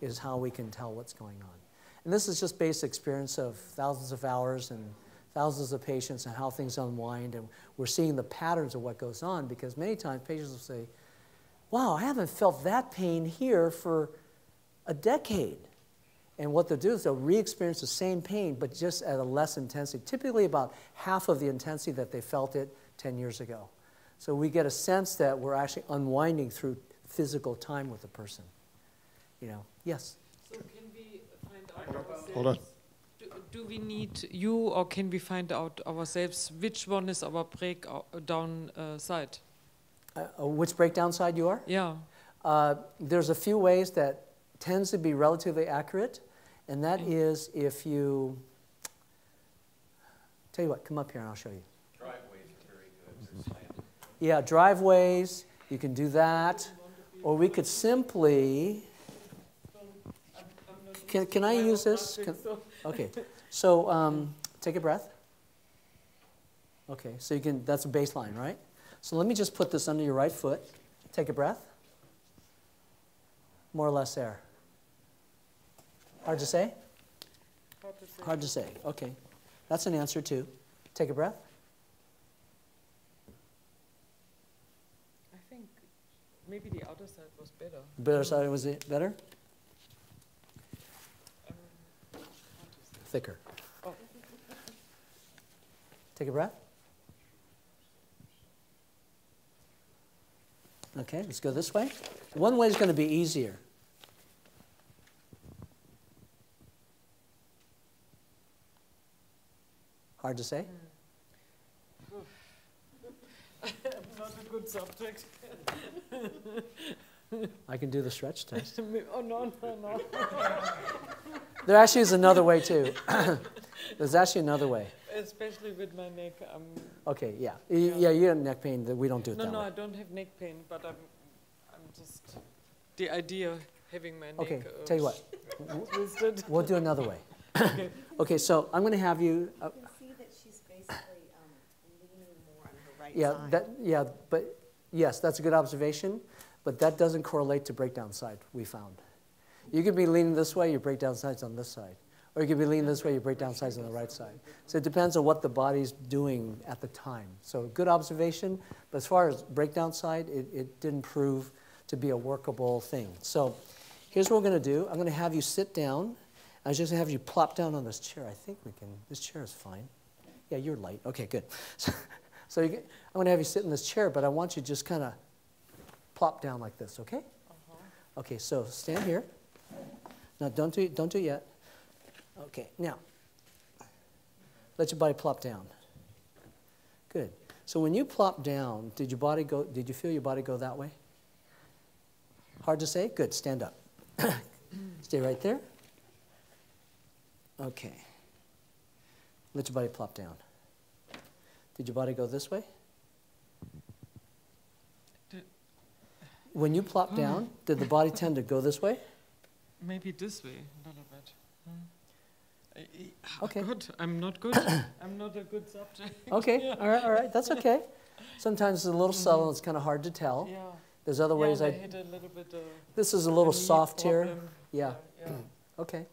is how we can tell what's going on. And this is just based experience of thousands of hours and thousands of patients and how things unwind. And we're seeing the patterns of what goes on, because many times patients will say, wow, I haven't felt that pain here for a decade. And what they'll do is they'll re-experience the same pain, but just at a less intensity, typically about half of the intensity that they felt it 10 years ago. So we get a sense that we're actually unwinding through physical time with the person. Yes? So can we find out ourselves? Hold on. Do we need you, or can we find out ourselves which one is our breakdown side? Which breakdown side you are? Yeah. There's a few ways that tends to be relatively accurate, and that is if you, tell you what, come up here and I'll show you. Driveways are very good. Yeah, driveways, you can do that. Or we could simply, can I use this? Okay, so take a breath. Okay, so you can, that's a baseline, right? So let me just put this under your right foot. Take a breath. More or less there. Hard to say? Hard to say. Hard to say, okay. That's an answer too. Take a breath. I think maybe the other side was better. The better side, was it better? Thicker. Oh. Take a breath. Okay, let's go this way. One way is going to be easier. Hard to say? I'm not a good subject. I can do the stretch test. Oh, no. There actually is another way, too. There's actually another way. Especially with my neck. Okay, yeah. Yeah, you have neck pain. We don't do it that way. No, I don't have neck pain, but I'm just, the idea having my neck Okay, tell you what. twisted. We'll do another way. Okay. Okay, so I'm going to have you... You see that she's basically leaning more on her right Yeah, side. but yes, that's a good observation, but that doesn't correlate to breakdown side, we found. You could be leaning this way, your breakdown side's on this side. Or you could be leaning this way, your breakdown side's on the right side. So it depends on what the body's doing at the time. So good observation, but as far as breakdown side, it didn't prove to be a workable thing. So here's what we're going to do. I'm going to have you sit down. I was just going to have you plop down on this chair. I think we can, this chair is fine. Yeah, you're light. Okay, good. So I'm going to have you sit in this chair, but I want you to just kind of plop down like this, okay? Okay, so stand here. Now, don't do it yet. Okay, now, let your body plop down. Good. So when you plop down, did you feel your body go that way? Hard to say? Good, stand up. Stay right there. Okay. Let your body plop down. Did your body go this way? When you plop down, did the body tend to go this way? Maybe this way, a little bit. Okay. Good. I'm not good. I'm not a good subject. Okay, all right, that's okay. Sometimes it's a little subtle, it's kind of hard to tell. Yeah. There's other ways I hit a little bit. This is a little soft here. Yeah. Okay.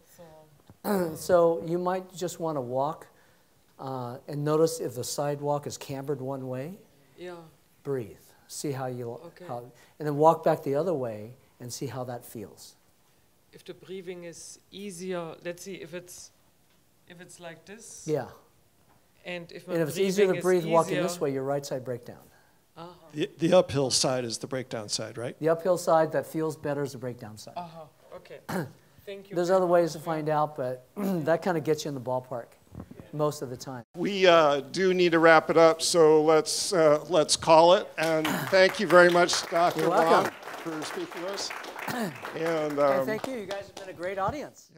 So you might just want to walk and notice if the sidewalk is cambered one way. Yeah. Breathe. See how you, and then walk back the other way and see how that feels. If the breathing is easier, let's see if it's like this. Yeah. And if it's easier to breathe walking this way, your right side breakdown. The uphill side is the breakdown side, right? The uphill side that feels better is the breakdown side. Okay. Thank you. There's other ways to find out, but that kind of gets you in the ballpark most of the time. We do need to wrap it up, so let's call it. And thank you very much, Dr. Wong, for speaking to us. And thank you. You guys have been a great audience.